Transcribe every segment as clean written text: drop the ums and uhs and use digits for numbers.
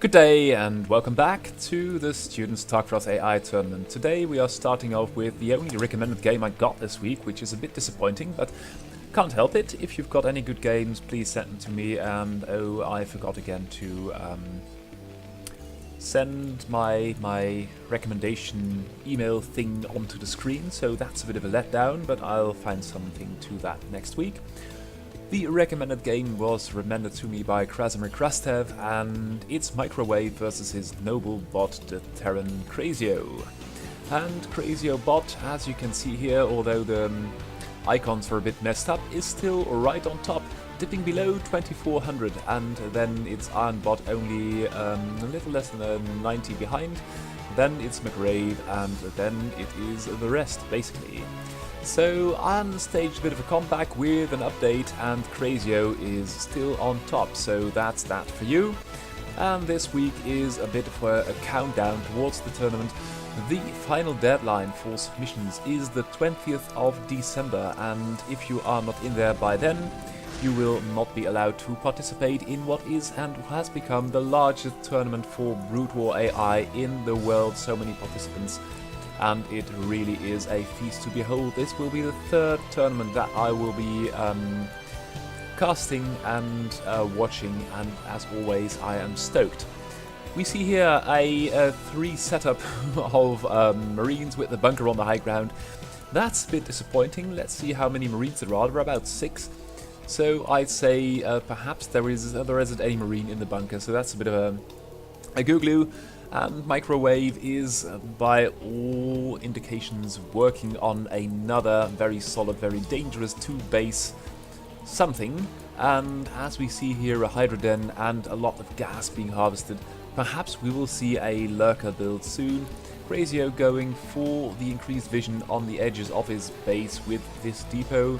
Good day and welcome back to the Students StarCraft AI tournament. Today we are starting off with the only recommended game I got this week, which is a bit disappointing, but can't help it. If you've got any good games, please send them to me. And oh, I forgot again to send my recommendation email thing onto the screen, so that's a bit of a letdown, but I'll find something to that next week. The recommended game was recommended to me by Krasimir Krastev, and it's Microwave versus his noble bot, the Terran Crazio. And Crazio bot, as you can see here, although the icons are a bit messed up, is still right on top, dipping below 2400, and then it's Iron bot only a little less than 90 behind, then it's McRave, and then it is the rest, basically. So Iron staged a bit of a comeback with an update, and Crazio is still on top, so that's that for you. And this week is a bit of a countdown towards the tournament. The final deadline for submissions is the 20th of December, and if you are not in there by then, you will not be allowed to participate in what is and has become the largest tournament for Brood War AI in the world. So many participants, and it really is a feast to behold. This will be the third tournament that I will be casting and watching, and as always I am stoked. We see here a 3 setup of Marines with the bunker on the high ground. That's a bit disappointing. Let's see how many Marines there are. There are about 6. So I'd say perhaps there isn't any Marine in the bunker, so that's a bit of a googloo. And Microwave is, by all indications, working on another very solid, very dangerous 2-base something. And as we see here, a Hydroden and a lot of gas being harvested. Perhaps we will see a Lurker build soon. Crazio going for the increased vision on the edges of his base with this depot.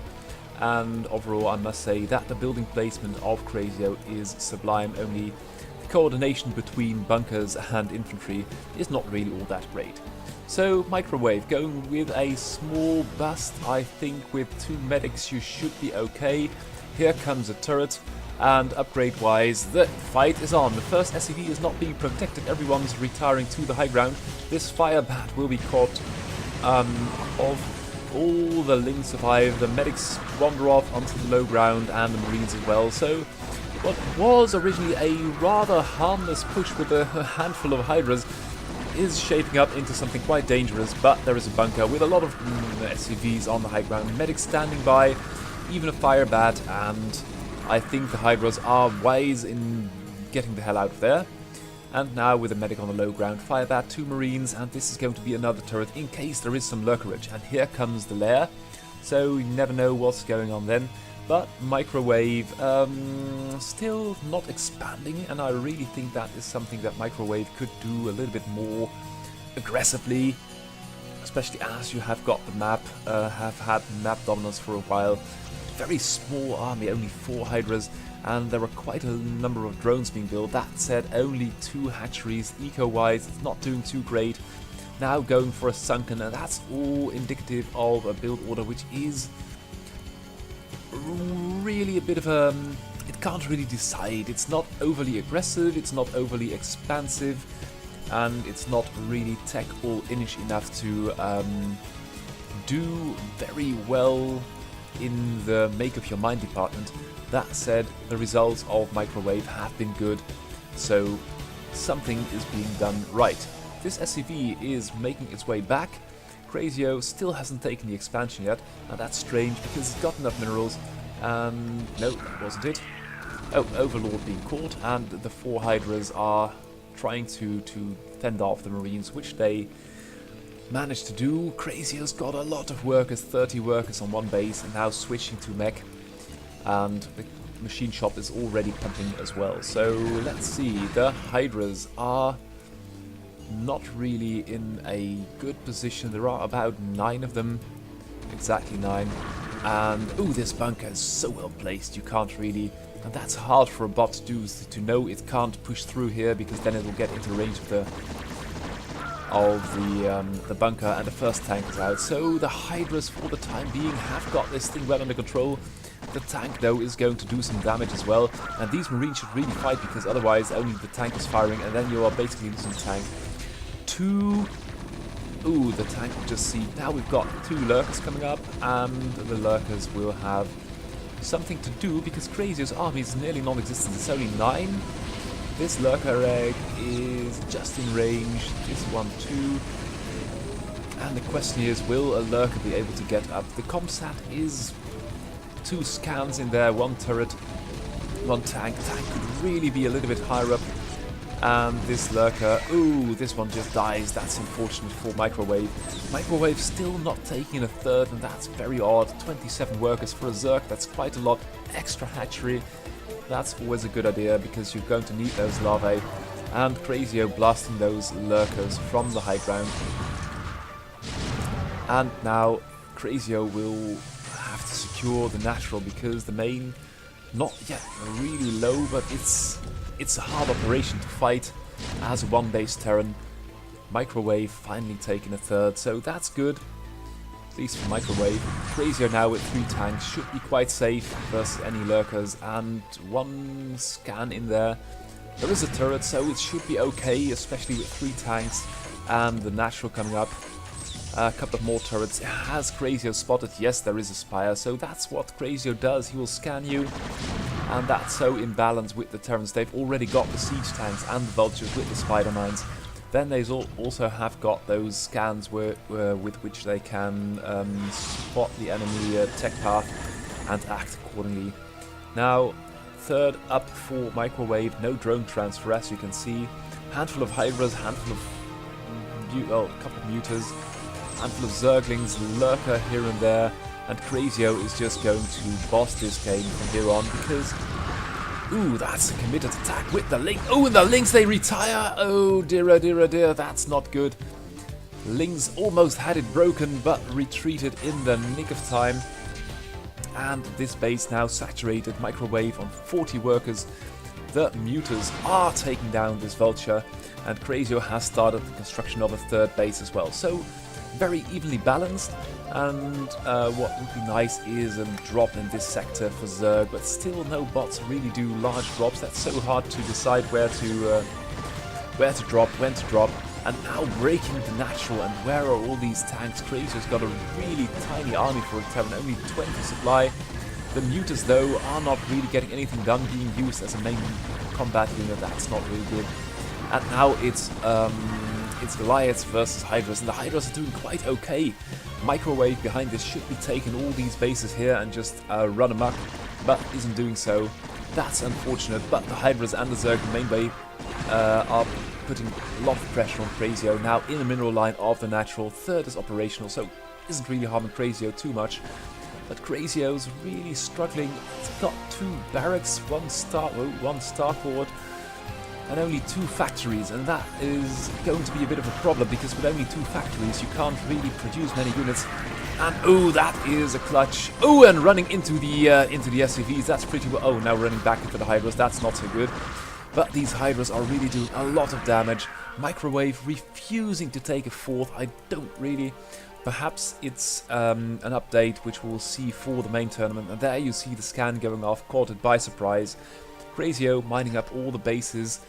And overall, I must say that the building placement of Crazio is sublime. Only the coordination between bunkers and infantry is not really all that great. So Microwave going with a small bust. I think with 2 medics you should be okay. Here comes a turret, and upgrade wise the fight is on. The first SCV is not being protected, everyone's retiring to the high ground. This fire bat will be caught of all the Lings survive, the medics wander off onto the low ground, and the Marines as well. So what was originally a rather harmless push with a handful of Hydras is shaping up into something quite dangerous, but there is a bunker with a lot of SCVs on the high ground, medics standing by, even a fire bat, and I think the Hydras are wise in getting the hell out of there. And now with a medic on the low ground, fire bat, 2 Marines, and this is going to be another turret in case there is some lurkerage. And here comes the lair, so you never know what's going on then. But Microwave still not expanding, and I really think that is something that Microwave could do a little bit more aggressively, especially as you have got the map, have had map dominance for a while. Very small army, only 4 Hydras, and there are quite a number of drones being built. That said, only 2 hatcheries. Eco-wise, it's not doing too great. Now going for a sunken, and that's all indicative of a build order which is really a bit of a... it can't really decide. It's not overly aggressive, it's not overly expansive, and it's not really tech or Inish enough to do very well in the make up your mind department. That said, the results of Microwave have been good, so something is being done right. This SCV is making its way back. Crazio still hasn't taken the expansion yet, and that's strange because it's got enough minerals. No, that wasn't it. Oh, Overlord being caught, and the 4 Hydras are trying to fend off the Marines, which they managed to do. Crazio's got a lot of workers, 30 workers on one base, and now switching to mech. And the machine shop is already pumping as well. So let's see, the Hydras are not really in a good position. There are about 9 of them, exactly 9. And ooh, this bunker is so well placed, you can't really, and that's hard for a bot to do, to know it can't push through here, because then it will get into range of the bunker, and the first tank is out. So the Hydras for the time being have got this thing well under control. the tank though is going to do some damage as well, and these Marines should really fight, because otherwise only the tank is firing, and then you are basically losing the tank. Ooh, the tank just see. Now we've got 2 lurkers coming up, and the lurkers will have something to do because Crazio's army is nearly non-existent. It's only 9. This lurker egg is just in range. This one too. And the question is, will a lurker be able to get up? The comsat is 2 scans in there, 1 turret, 1 tank. Tank could really be a little bit higher up. And this lurker, ooh, this one just dies. That's unfortunate for Microwave. Microwave still not taking a 3rd, and that's very odd. 27 workers for a Zerg, that's quite a lot. Extra hatchery, that's always a good idea because you're going to need those larvae. And Crazio blasting those lurkers from the high ground. And now Crazio will have to secure the natural because the main, not yet really low, but it's a hard operation to fight as a 1-base Terran. Microwave finally taking a 3rd, so that's good, at least for Microwave. Crazio now with 3 tanks should be quite safe versus any lurkers, and 1 scan in there. There is a turret, so it should be okay, especially with 3 tanks and the natural coming up. A couple of more turrets. Has Crazio spotted? Yes, there is a Spire, so that's what Crazio does. He will scan you, and that's so in balance with the Terrans. They've already got the siege tanks and the vultures with the spider mines. Then they also have got those scans with which they can spot the enemy tech path and act accordingly. Now, 3rd up for Microwave. No drone transfer, as you can see. Handful of Hydras, handful of a couple of Mutas. Handful of Zerglings, lurker here and there, and Crazio is just going to boss this game from here on because, ooh, that's a committed attack with the Link. Oh, and the Lynx, they retire. Oh, dear, oh dear, oh dear, that's not good. Lynx almost had it broken, but retreated in the nick of time. And this base now saturated. Microwave on 40 workers. The Mutas are taking down this Vulture, and Crazio has started the construction of a 3rd base as well. So, very evenly balanced, and what would be nice is a drop in this sector for Zerg, but still no bots really do large drops. That's so hard to decide where to drop, when to drop, and now breaking the natural, and where are all these tanks? Crazio's got a really tiny army for a Terran, only 20 supply. The Mutas though are not really getting anything done, being used as a main combat unit. That's not really good. And now it's Goliaths versus Hydras, and the Hydras are doing quite okay. Microwave behind this should be taking all these bases here and just run amok, but isn't doing so. That's unfortunate, but the Hydras and the Zerg main base are putting a lot of pressure on Crazio. Now in the mineral line of the natural, 3rd is operational, so isn't really harming Crazio too much. But Crazio's really struggling. It's got 2 barracks, 1 starport, and only 2 factories, and that is going to be a bit of a problem because with only 2 factories you can't really produce many units. And oh, that is a clutch. Oh, and running into the SCVs, that's pretty well. Oh, now running back into the Hydras, that's not so good. But these Hydras are really doing a lot of damage. Microwave refusing to take a 4th. I don't really. Perhaps it's an update which we'll see for the main tournament, and there you see the scan going off, caught it by surprise. Crazio mining up all the bases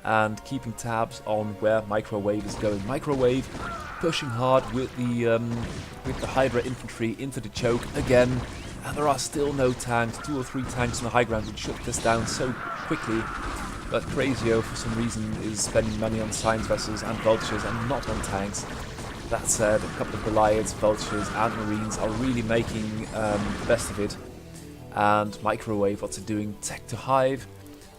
and keeping tabs on where Microwave is going. Microwave pushing hard with the Hydra infantry into the choke again, and there are still no tanks. 2 or 3 tanks on the high ground would shut this down so quickly. But Crazio, for some reason, is spending money on science vessels and vultures and not on tanks. That said, a couple of Goliaths, vultures and marines are really making the best of it. And Microwave, what's it doing? Tech to Hive.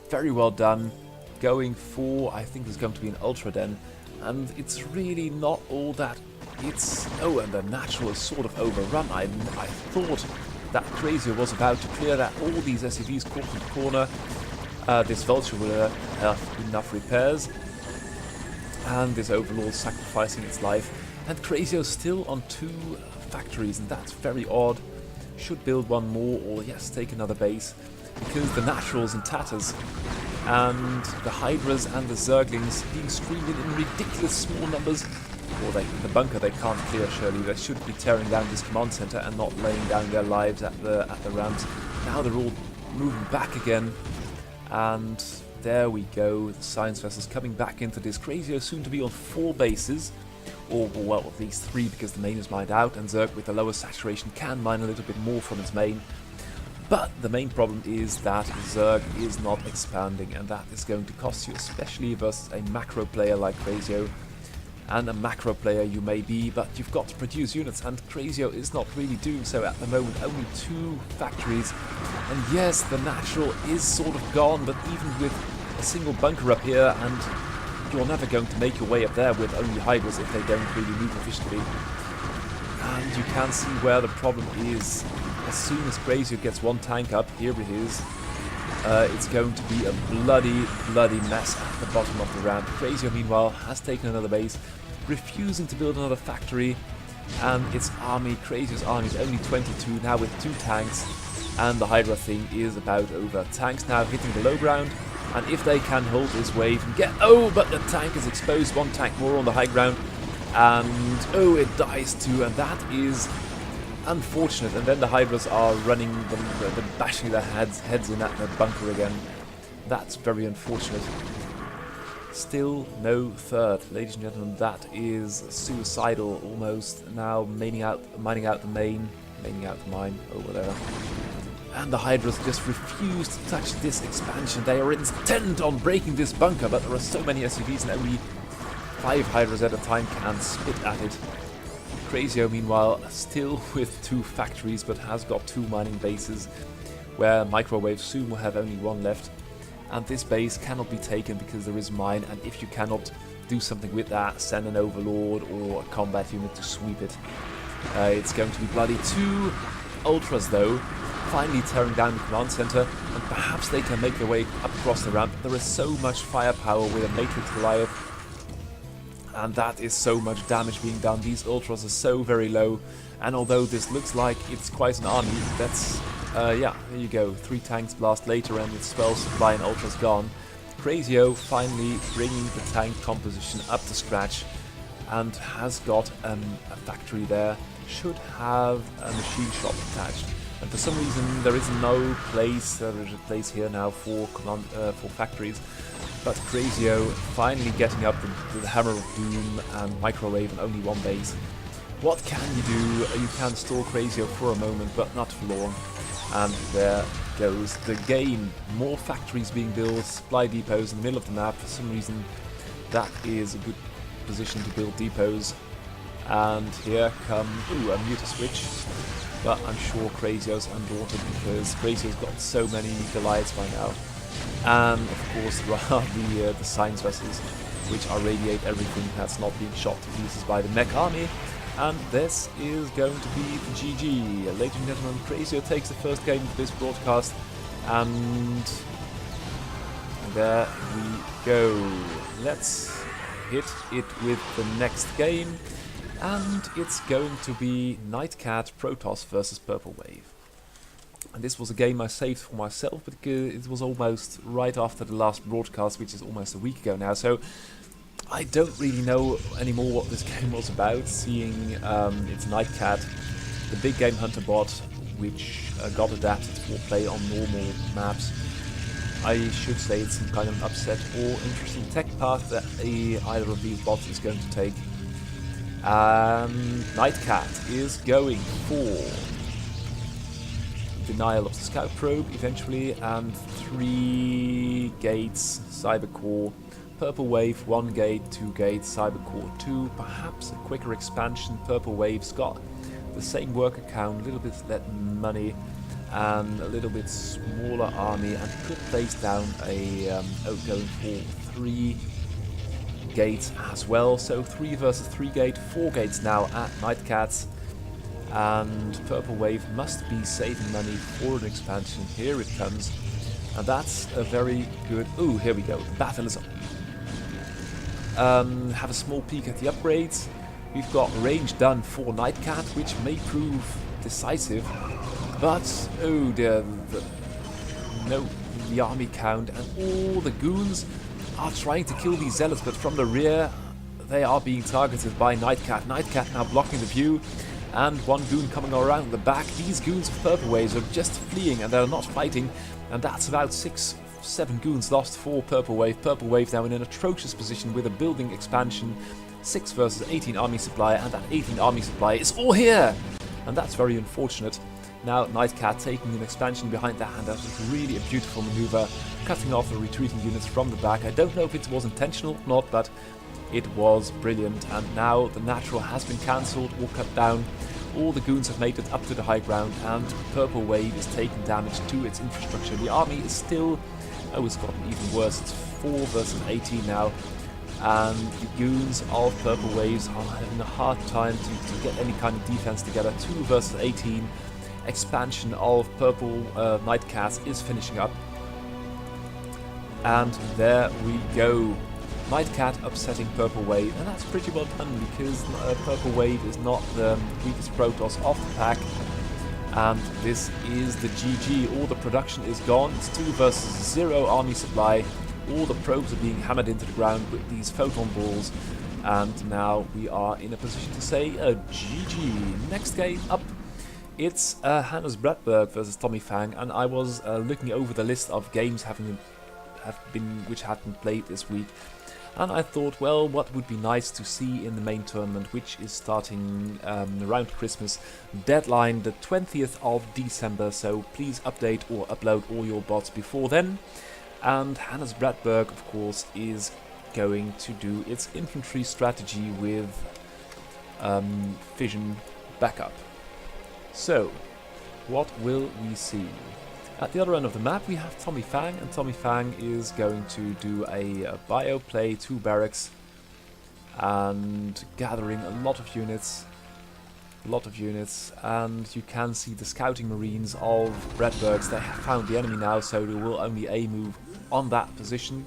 Very well done. Going for, I think there's going to be an Ultra Den. And it's really not all that. It's, oh, and the natural is sort of overrun. I thought that Crazio was about to clear that. All these SCVs caught in the corner. This Vulture will have enough repairs. And this Overlord sacrificing its life. And Crazio still on 2 factories, and that's very odd. Should build 1 more, or yes, take another base. Because the Natural's in tatters. And the Hydras and the Zerglings being streamed in ridiculous small numbers. Or the bunker they can't clear, surely. They should be tearing down this command center and not laying down their lives at the ramps. now they're all moving back again. And there we go, the science vessels coming back into this. Crazio soon to be on 4 bases. Or, well, at least 3 because the main is mined out. And Zerg with the lower saturation can mine a little bit more from its main. But the main problem is that Zerg is not expanding, and that is going to cost you, especially versus a macro player like Crazio. And a macro player you may be, but you've got to produce units, and Crazio is not really doing so at the moment. Only 2 factories, and yes, the natural is sort of gone, but even with a single bunker up here, and you're never going to make your way up there with only Hydras if they don't really move efficiently. And you can see where the problem is. As soon as Crazio gets 1 tank up, here it is, it's going to be a bloody mess at the bottom of the ramp. Crazio, meanwhile, has taken another base, refusing to build another factory, and its army, Crazio's army, is only 22 now with 2 tanks, and the Hydra thing is about over. Tanks now hitting the low ground, and if they can hold this wave and get... Oh, but the tank is exposed, 1 tank more on the high ground, and oh, it dies too, and that is unfortunate. And then the Hydras are running, bashing their heads in at the bunker again. That's very unfortunate. Still no 3rd, ladies and gentlemen. That is suicidal almost. Now mining out the mine, or whatever. And the Hydras just refuse to touch this expansion. They are intent on breaking this bunker, but there are so many SCVs and only 5 Hydras at a time can spit at it. Crazio, meanwhile, still with 2 factories, but has got 2 mining bases, where Microwave soon will have only 1 left. And this base cannot be taken because there is mine, and if you cannot do something with that, send an Overlord or a combat unit to sweep it. It's going to be bloody. 2 Ultras, though, finally tearing down the command center, and perhaps they can make their way up across the ramp. There is so much firepower with a Matrix Goliath, and that is so much damage being done. These Ultras are so very low, and although this looks like it's quite an army, that's, yeah, there you go. 3 tanks blast later and its spell supply and Ultras gone. Crazio finally bringing the tank composition up to scratch, and has got a factory there. Should have a machine shop attached. And for some reason there is no place, there's a place here now for factories. But Crazio finally getting up the Hammer of Doom and Microwave and only 1 base. What can you do? You can stall Crazio for a moment, but not for long. And there goes the game. More factories being built, supply depots in the middle of the map. For some reason that is a good position to build depots. And here come, ooh, a muta switch. But I'm sure Crazio's undaunted because Crazio's got so many Goliaths by now. And of course there are the science vessels, which are radiate everything that's not being shot to pieces by the mech army. And this is going to be the GG. Ladies and gentlemen, Crazio takes the first game of this broadcast, and there we go. Let's hit it with the next game. And it's going to be Nightcat Protoss versus Purple Wave. And this was a game I saved for myself, but it was almost right after the last broadcast, which is almost a week ago now. So I don't really know anymore what this game was about, seeing it's Nightcat, the big game hunter bot, which got adapted for play on normal maps. I should say it's some kind of an upset or interesting tech path that either of these bots is going to take. Nightcat is going for denial of the scout probe eventually, and 3 gates cybercore. Purple Wave 1 gate, 2 gates cybercore 2. Perhaps a quicker expansion. Purple Wave's got the same worker count, a little bit less money, and a little bit smaller army, and could place down a going for 3 gates as well. So 3 versus 3 gate, 4 gates now at Nightcats, and Purple Wave must be saving money for an expansion. Here it comes, and that's a very good... Ooh, here we go, the battle is on. Have a small peek at the upgrades. We've got range done for Nightcat, which may prove decisive, but oh dear, the army count and all the goons are trying to kill these zealots, but from the rear they are being targeted by Nightcat. Nightcat now blocking the view, and one goon coming around the back. These goons of Purple Waves are just fleeing and they're not fighting, and that's about 7 goons lost for Purple Wave. Purple Wave now in an atrocious position with a building expansion, 6 versus 18 army supply, and that 18 army supply is all here, and that's very unfortunate. Now Nightcat taking an expansion behind that, and that was really a beautiful maneuver, cutting off the retreating units from the back. I don't know if it was intentional or not, but it was brilliant. And now the natural has been cancelled or cut down. All the goons have made it up to the high ground, and Purple Wave is taking damage to its infrastructure. The army is still, oh, it's gotten even worse. It's 4 versus 18 now, and the goons of Purple Waves are having a hard time to get any kind of defense together. 2 versus 18. Expansion of Purple Nightcat is finishing up, and there we go. Nightcat upsetting Purple Wave, and that's pretty well done because Purple Wave is not the weakest Protoss of the pack, and this is the GG. All the production is gone. It's 2 versus 0 army supply. All the probes are being hammered into the ground with these photon balls, and now we are in a position to say a GG. Next game up, it's Hannes Bradberg versus Tommy Fang, and I was looking over the list of games which have been played this week, and I thought, well, what would be nice to see in the main tournament, which is starting around Christmas, deadline the 20th of December, so please update or upload all your bots before then. And Hannes Bradberg, of course, is going to do its infantry strategy with fission backup. So, what will we see? At the other end of the map we have Tommy Fang, and Tommy Fang is going to do a bio play, 2 barracks, and gathering a lot of units, and you can see the scouting marines of Bradbergs. They have found the enemy now, so they will only A move on that position,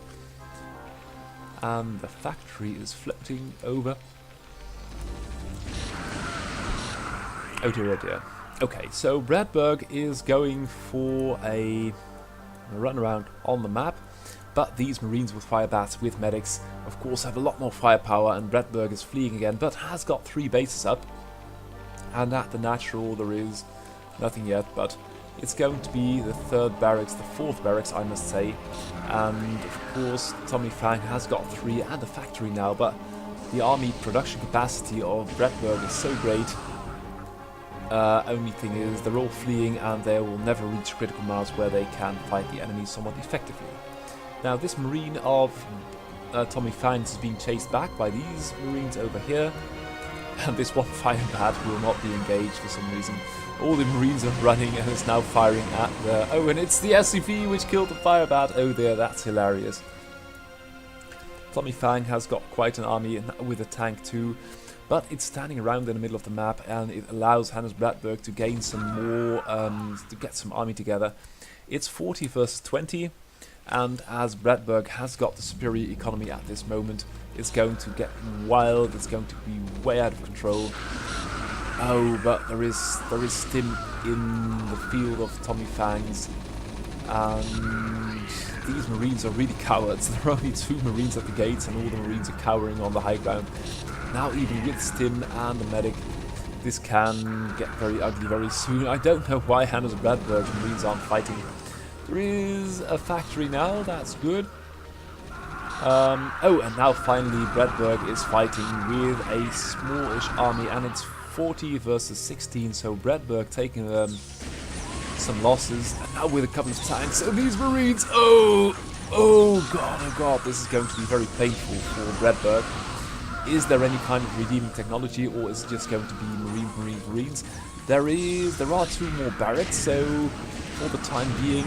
and the factory is floating over. Oh dear, oh dear. Okay, so Bradberg is going for a run around on the map, but these marines with fire bats, with medics, of course have a lot more firepower, and Bradberg is fleeing again, but has got 3 bases up, and at the natural there is nothing yet, but it's going to be the 3rd barracks, the 4th barracks I must say, and of course Tommy Fang has got 3 and a factory now, but the army production capacity of Bradberg is so great. Only thing is, they're all fleeing and they will never reach critical mass where they can fight the enemy somewhat effectively. Now this marine of Tommy Fang is being chased back by these marines over here, and this one fire bat will not be engaged for some reason. All the marines are running and is now firing at the... Oh, and it's the SCV which killed the fire bat. Oh dear, that's hilarious. Tommy Fang has got quite an army with a tank too, but it's standing around in the middle of the map, and it allows Hannes Bradberg to gain some more, to get some army together. It's 40 versus 20, and as Bradberg has got the superior economy at this moment, it's going to get wild, it's going to be way out of control. Oh, but there is stim in the field of Tommy Fangs, and these marines are really cowards. There are only 2 marines at the gates, and all the marines are cowering on the high ground. Now even with stim and the medic, this can get very ugly very soon. I don't know why Hannes Bradberg marines aren't fighting. There is a factory now, that's good. Oh, and now finally Bradberg is fighting with a smallish army, and it's 40 versus 16, so Bradberg taking some losses, and now with a couple of tanks. So these marines, oh god, this is going to be very painful for Bradberg. Is there any kind of redeeming technology, or is it just going to be marines? There are 2 more barracks, so for the time being,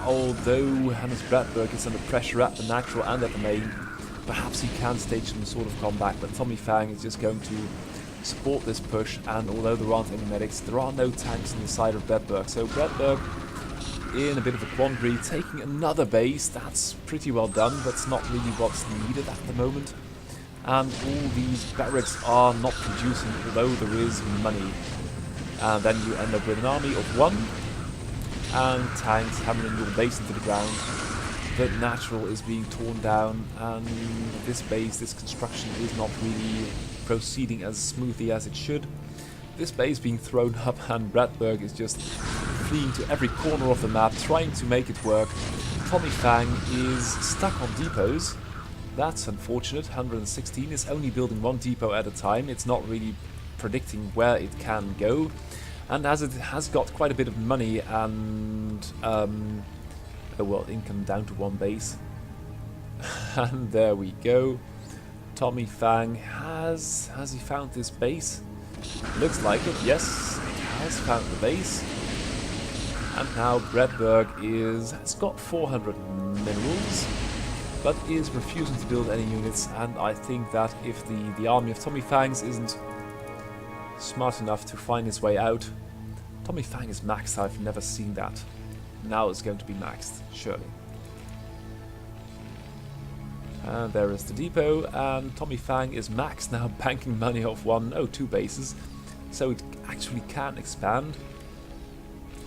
although Hannes Bradberg is under pressure at the natural and at the main, perhaps he can stage some sort of comeback, but Tommy Fang is just going to support this push, and although there aren't any medics, there are no tanks on the side of Bradberg, so Bradberg in a bit of a quandary, taking another base. That's pretty well done, but it's not really what's needed at the moment. And all these barracks are not producing, although there is money. And then you end up with an army of 1, and tanks hammering your base into the ground. The natural is being torn down, and this base, this construction is not really proceeding as smoothly as it should. this base being thrown up, and Bradberg is just fleeing to every corner of the map, trying to make it work. Tommy Fang is stuck on depots. That's unfortunate. 116 is only building one depot at a time. It's not really predicting where it can go. And as it has got quite a bit of money and, oh well, income down to one base. And there we go. Tommy Fang has he found this base? Looks like it, yes, it has found the base. And now Bradberg has got 400 minerals, but is refusing to build any units, and I think that if the army of Tommy Fangs isn't smart enough to find its way out. Tommy Fang is maxed, I've never seen that. Now it's going to be maxed, surely. And there is the depot, and Tommy Fang is maxed now, banking money off two bases, so it actually can expand.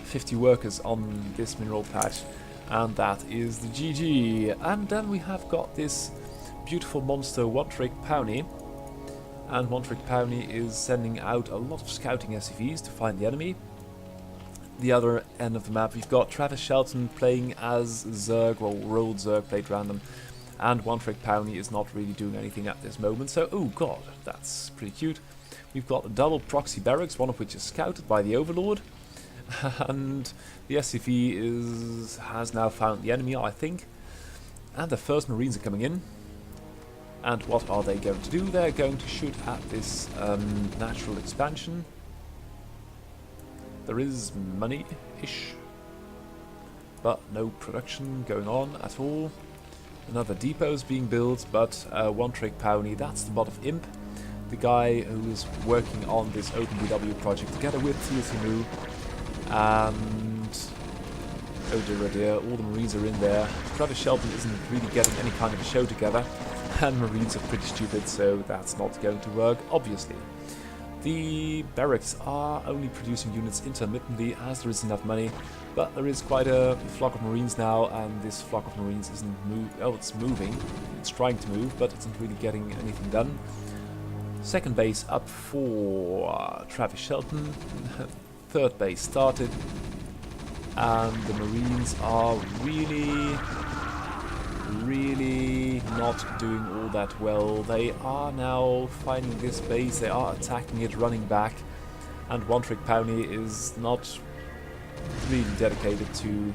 50 workers on this mineral patch, and that is the GG. And then we have got this beautiful monster One Trick Pony, and One Trick Pony is sending out a lot of scouting SCVs to find the enemy. The other end of the map we've got Travis Shelton playing as Zerg, well, rolled Zerg, played random, and One Trick Pony is not really doing anything at this moment, so oh god, that's pretty cute. We've got a double proxy barracks, one of which is scouted by the Overlord, and the SCV has now found the enemy, I think, and the first Marines are coming in. And what are they going to do? They're going to shoot at this natural expansion. There is money-ish, but no production going on at all. Another depot is being built, but One Trick Pony, that's the bot of Imp, the guy who is working on this OpenBW project together with TSMU. And oh dear, all the Marines are in there. Travis Shelton isn't really getting any kind of a show together, and Marines are pretty stupid, so that's not going to work, obviously. The barracks are only producing units intermittently as there is enough money, but there is quite a flock of Marines now, and this flock of Marines isn't it's moving. It's trying to move, but it's not really getting anything done. Second base up for Travis Shelton. Third base started, and the Marines are really not doing all that well. They are now finding this base, they are attacking it, running back, and One Trick Pony is not really dedicated to,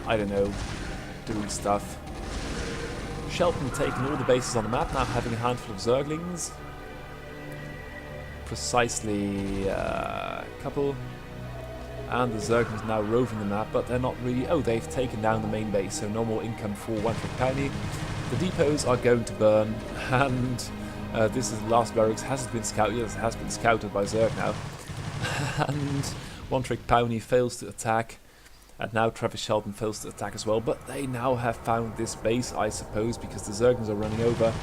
I don't know, doing stuff. Shelton taking all the bases on the map, now having a handful of Zerglings. Precisely a couple. And the Zerglings now roving the map, but they're not really... Oh, they've taken down the main base, so no more income for One Trick Pony. The depots are going to burn, and this is the last barracks. Hasn't been scouted. Yes, it has been scouted by Zerg now. And One Trick Pony fails to attack, and now Travis Shelton fails to attack as well. But they now have found this base, I suppose, because the Zerglings are running over.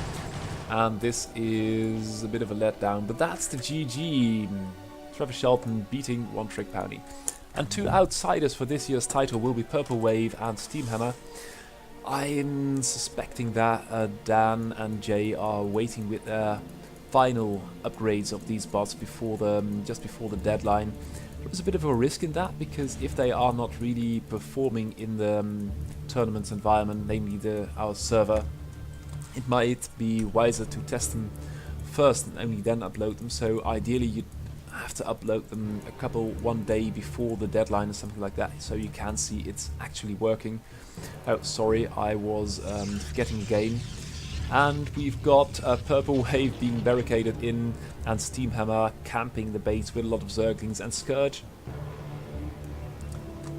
And this is a bit of a letdown, but that's the GG. Travis Shelton beating One Trick Pony. And two outsiders for this year's title will be Purple Wave and Steamhammer. I'm suspecting that Dan and Jay are waiting with their final upgrades of these bots before just before the deadline. There's a bit of a risk in that, because if they are not really performing in the tournament's environment, namely our server, it might be wiser to test them first and only then upload them. So ideally you'd have to upload them one day before the deadline or something like that, so you can see it's actually working. Oh, sorry, I was forgetting the game. And we've got Purple Wave being barricaded in, and Steamhammer camping the base with a lot of Zerglings and Scourge.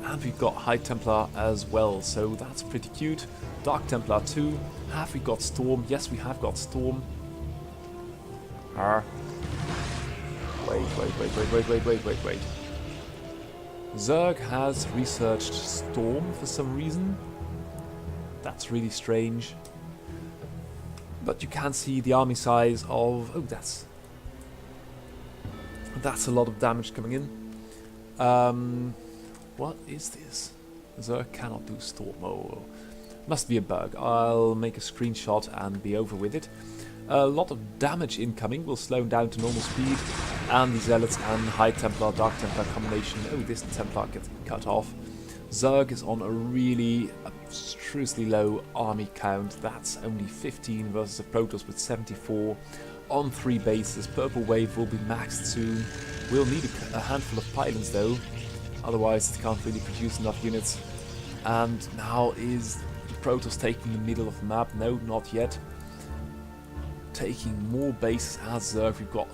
And we've got High Templar as well, so that's pretty cute. Dark Templar too. Have we got Storm? Yes, we have got Storm. Wait. Zerg has researched Storm for some reason. That's really strange. But you can see the army size of... Oh, that's a lot of damage coming in. What is this? Zerg cannot do Storm. Oh, must be a bug. I'll make a screenshot and be over with it. A lot of damage incoming will slow him down to normal speed, and the Zealots and High Templar, Dark Templar combination. Oh, this Templar gets cut off. Zerg is on a really abstrusedly low army count. That's only 15 versus a Protoss with 74 on 3 bases. Purple Wave will be maxed soon. We'll need a handful of pylons though, otherwise it can't really produce enough units. And now is the Protoss taking the middle of the map? No, not yet. Taking more bases as Zerg. We've got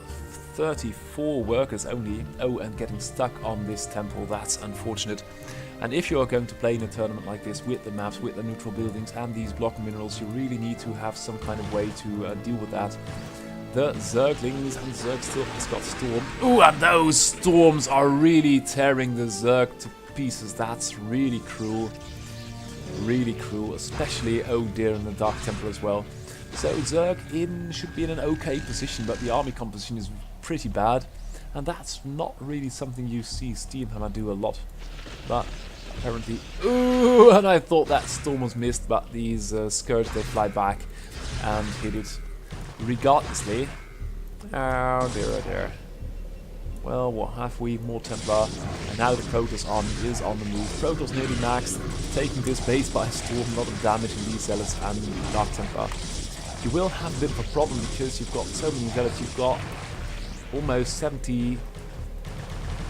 34 workers only. Oh, and getting stuck on this temple. That's unfortunate. And if you are going to play in a tournament like this with the maps, with the neutral buildings and these block minerals, you really need to have some kind of way to deal with that. The Zerglings, and Zerg still has got Storm. Ooh, and those Storms are really tearing the Zerg to pieces. That's really cruel. Really cruel, especially, oh dear, in the Dark Temple as well. So Zerg should be in an okay position, but the army composition is pretty bad. And that's not really something you see Steamhammer do a lot. But apparently... Ooh, and I thought that Storm was missed, but these Scourge, they fly back and hit it regardlessly. Oh dear, oh dear. Well, what have we? More Templar. And now the Protoss army is on the move. Protoss nearly maxed, taking this base by Storm. A lot of damage in these Zealots and Dark Templar. You will have a bit of a problem because you've got so many Zealots. You've got almost 70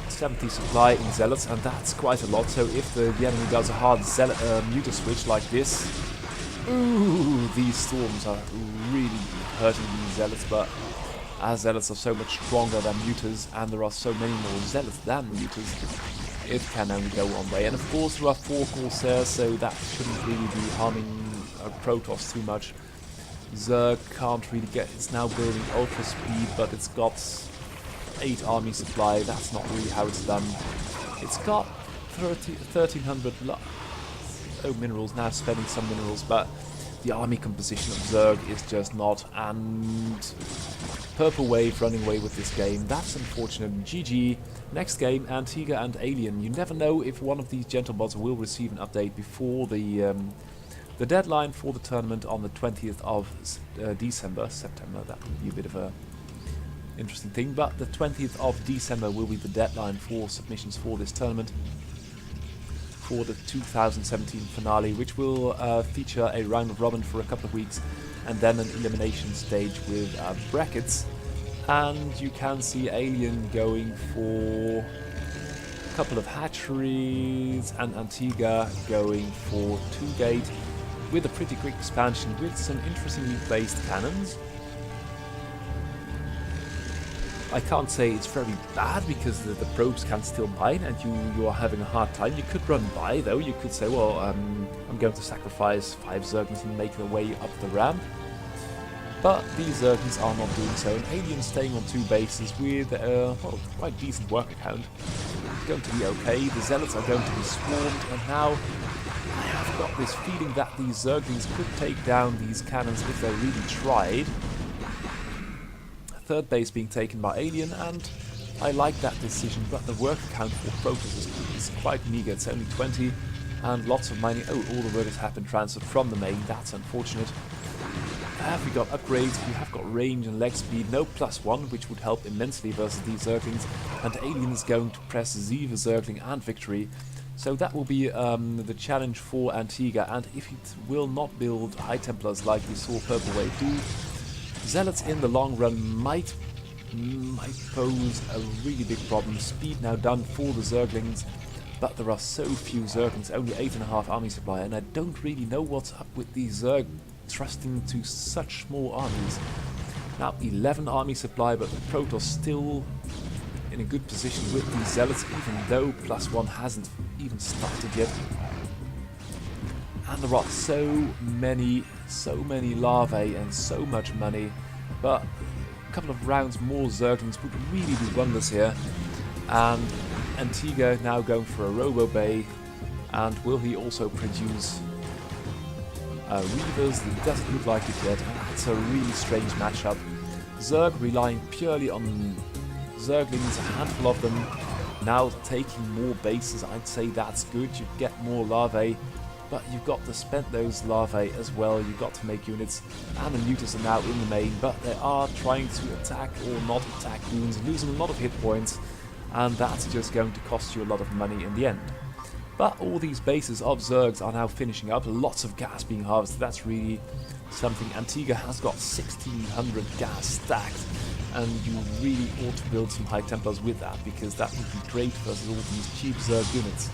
supply in Zealots, and that's quite a lot. So if the enemy does a hard muta switch like this, ooh, these Storms are really hurting these Zealots, but as Zealots are so much stronger than mutas, and there are so many more Zealots than mutas, it can only go one way. And of course there are 4 Corsairs, so that shouldn't really be harming Protoss too much. Zerg can't really get, it's now building ultra speed, but it's got 8 army supply. That's not really how it's done. It's got 1300 minerals, now spending some minerals, but the army composition of Zerg is just not. And Purple Wave running away with this game. That's unfortunate. GG. Next game, Antigua and Alien. You never know if one of these Gentlebots will receive an update before the deadline for the tournament on the 20th of September. That would be a bit of a interesting thing, but the 20th of December will be the deadline for submissions for this tournament, for the 2017 finale, which will feature a round of robin for a couple of weeks, and then an elimination stage with brackets. And you can see Alien going for a couple of hatcheries, and Antigua going for 2-gate, with a pretty quick expansion with some interestingly placed cannons. I can't say it's very bad because the probes can still mine and you are having a hard time. You could run by though. You could say, well, I'm going to sacrifice 5 Zerglings and make their way up the ramp. But these Zerglings are not doing so. An Alien staying on 2 bases with well, quite decent worker count. It's going to be okay. The Zealots are going to be swarmed, and now I have got this feeling that these Zerglings could take down these cannons if they really tried. 3rd base being taken by Alien, and I like that decision, but the worker count for Protoss is quite meager. It's only 20, and lots of mining. Oh, all the workers have been transferred from the main. That's unfortunate. Have we got upgrades? We have got range and leg speed. No +1, which would help immensely versus these Zerglings. And Alien is going to press Z for Zergling and victory. So that will be the challenge for Antigua. And if it will not build High Templars like we saw Purple Wave do, Zealots in the long run might pose a really big problem. Speed now done for the Zerglings, but there are so few Zerglings, only 8.5 army supply, and I don't really know what's up with these Zerg trusting to such small armies. Now 11 army supply, but the Protoss still in a good position with these Zealots, even though +1 hasn't even started yet. And there are so many larvae and so much money, but a couple of rounds more Zerglings would really do wonders here. And Antigua now going for a Robo Bay, and will he also produce Reavers? It doesn't look like it yet, and that's a really strange matchup. Zerg relying purely on Zerglings, a handful of them, now taking more bases. I'd say that's good. You get more larvae, but you've got to spend those larvae as well. You've got to make units, and the mutas are now in the main, but they are trying to attack or not attack goons, losing a lot of hit points, and that's just going to cost you a lot of money in the end. But all these bases of Zergs are now finishing up, lots of gas being harvested. That's really something. Antigua has got 1600 gas stacked, and you really ought to build some high Templars with that, because that would be great versus all these cheap Zerg units.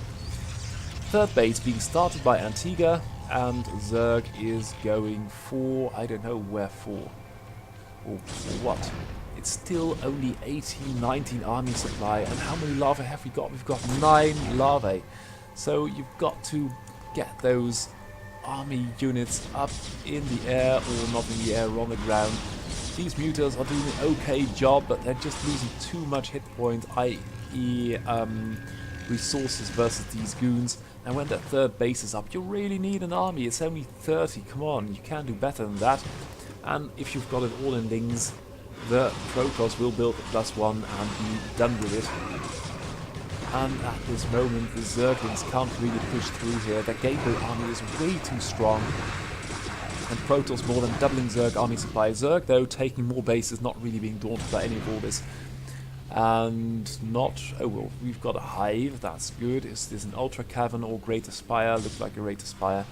Third base being started by Antigua, and Zerg is going for, I don't know where for, or for what. It's still only 18, 19 army supply, and how many larvae have we got? We've got 9 larvae. So you've got to get those army units up in the air, or not in the air, or on the ground. These mutas are doing an okay job, but they're just losing too much hit point, i.e. resources versus these goons. And when that third base is up, you really need an army. It's only 30, come on, you can do better than that. And if you've got it all in Lings, the Protoss will build a +1 and be done with it. And at this moment, the Zerglings can't really push through here. Their gateway army is way too strong. And Protoss more than doubling Zerg army supply. Zerg, though, taking more bases, not really being daunted by any of all this. And not... oh well, we've got a hive, that's good. Is this an Ultra Cavern or Greater Spire? Looks like a Greater Spire.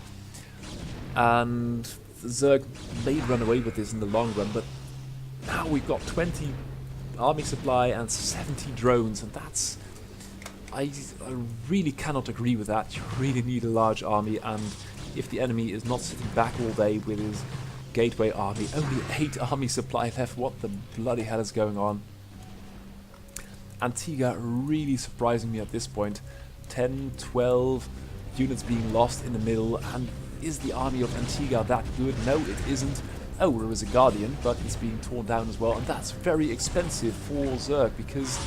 And the Zerg may run away with this in the long run, but now we've got 20 army supply and 70 drones, and that's... I really cannot agree with that. You really need a large army, and if the enemy is not sitting back all day with his gateway army, only 8 army supply left, what the bloody hell is going on? Antigua really surprising me at this point. 10, 12 units being lost in the middle, and is the army of Antigua that good? No, it isn't. Oh, there is a Guardian, but it's being torn down as well, and that's very expensive for Zerg, because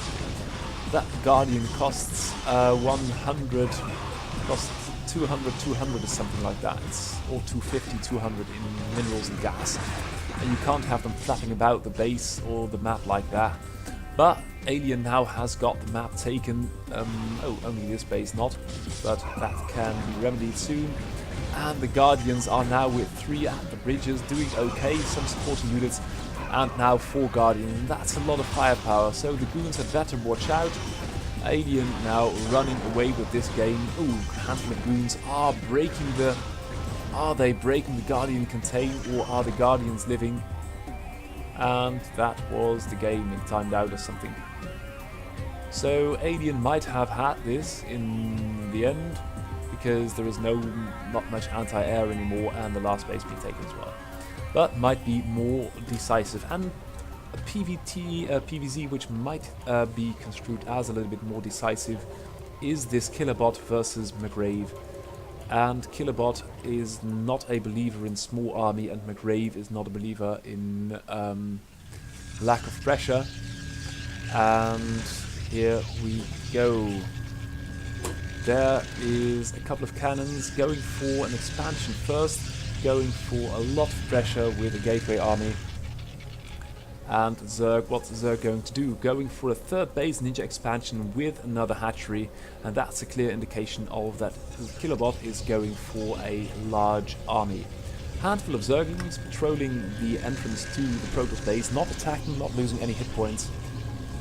that Guardian costs 100, costs 200 or something like that, or 250, 200 in minerals and gas, and you can't have them flapping about the base or the map like that. But Alien now has got the map taken, oh, only this base not, but that can be remedied soon. And the Guardians are now with 3 at the bridges, doing okay, some supporting units, and now 4 Guardians. That's a lot of firepower, so the goons had better watch out. Alien now running away with this game. Ooh, a handful of goons are breaking the... are they breaking the Guardian contain, or are the Guardians living? And that was the game, it timed out or something. So Alien might have had this in the end, because there is not much anti-air anymore, and the last base being taken as well. But might be more decisive, and a PvZ which might be construed as a little bit more decisive is this Killerbot versus McGrave. And Killerbot is not a believer in small army, and McGrave is not a believer in lack of pressure. And here we go. There is a couple of cannons going for an expansion first, going for a lot of pressure with a gateway army. And Zerg, what's Zerg going to do? Going for a third base ninja expansion with another hatchery, and that's a clear indication of that Killerbot is going for a large army. Handful of Zerglings patrolling the entrance to the Protoss base, not attacking, not losing any hit points,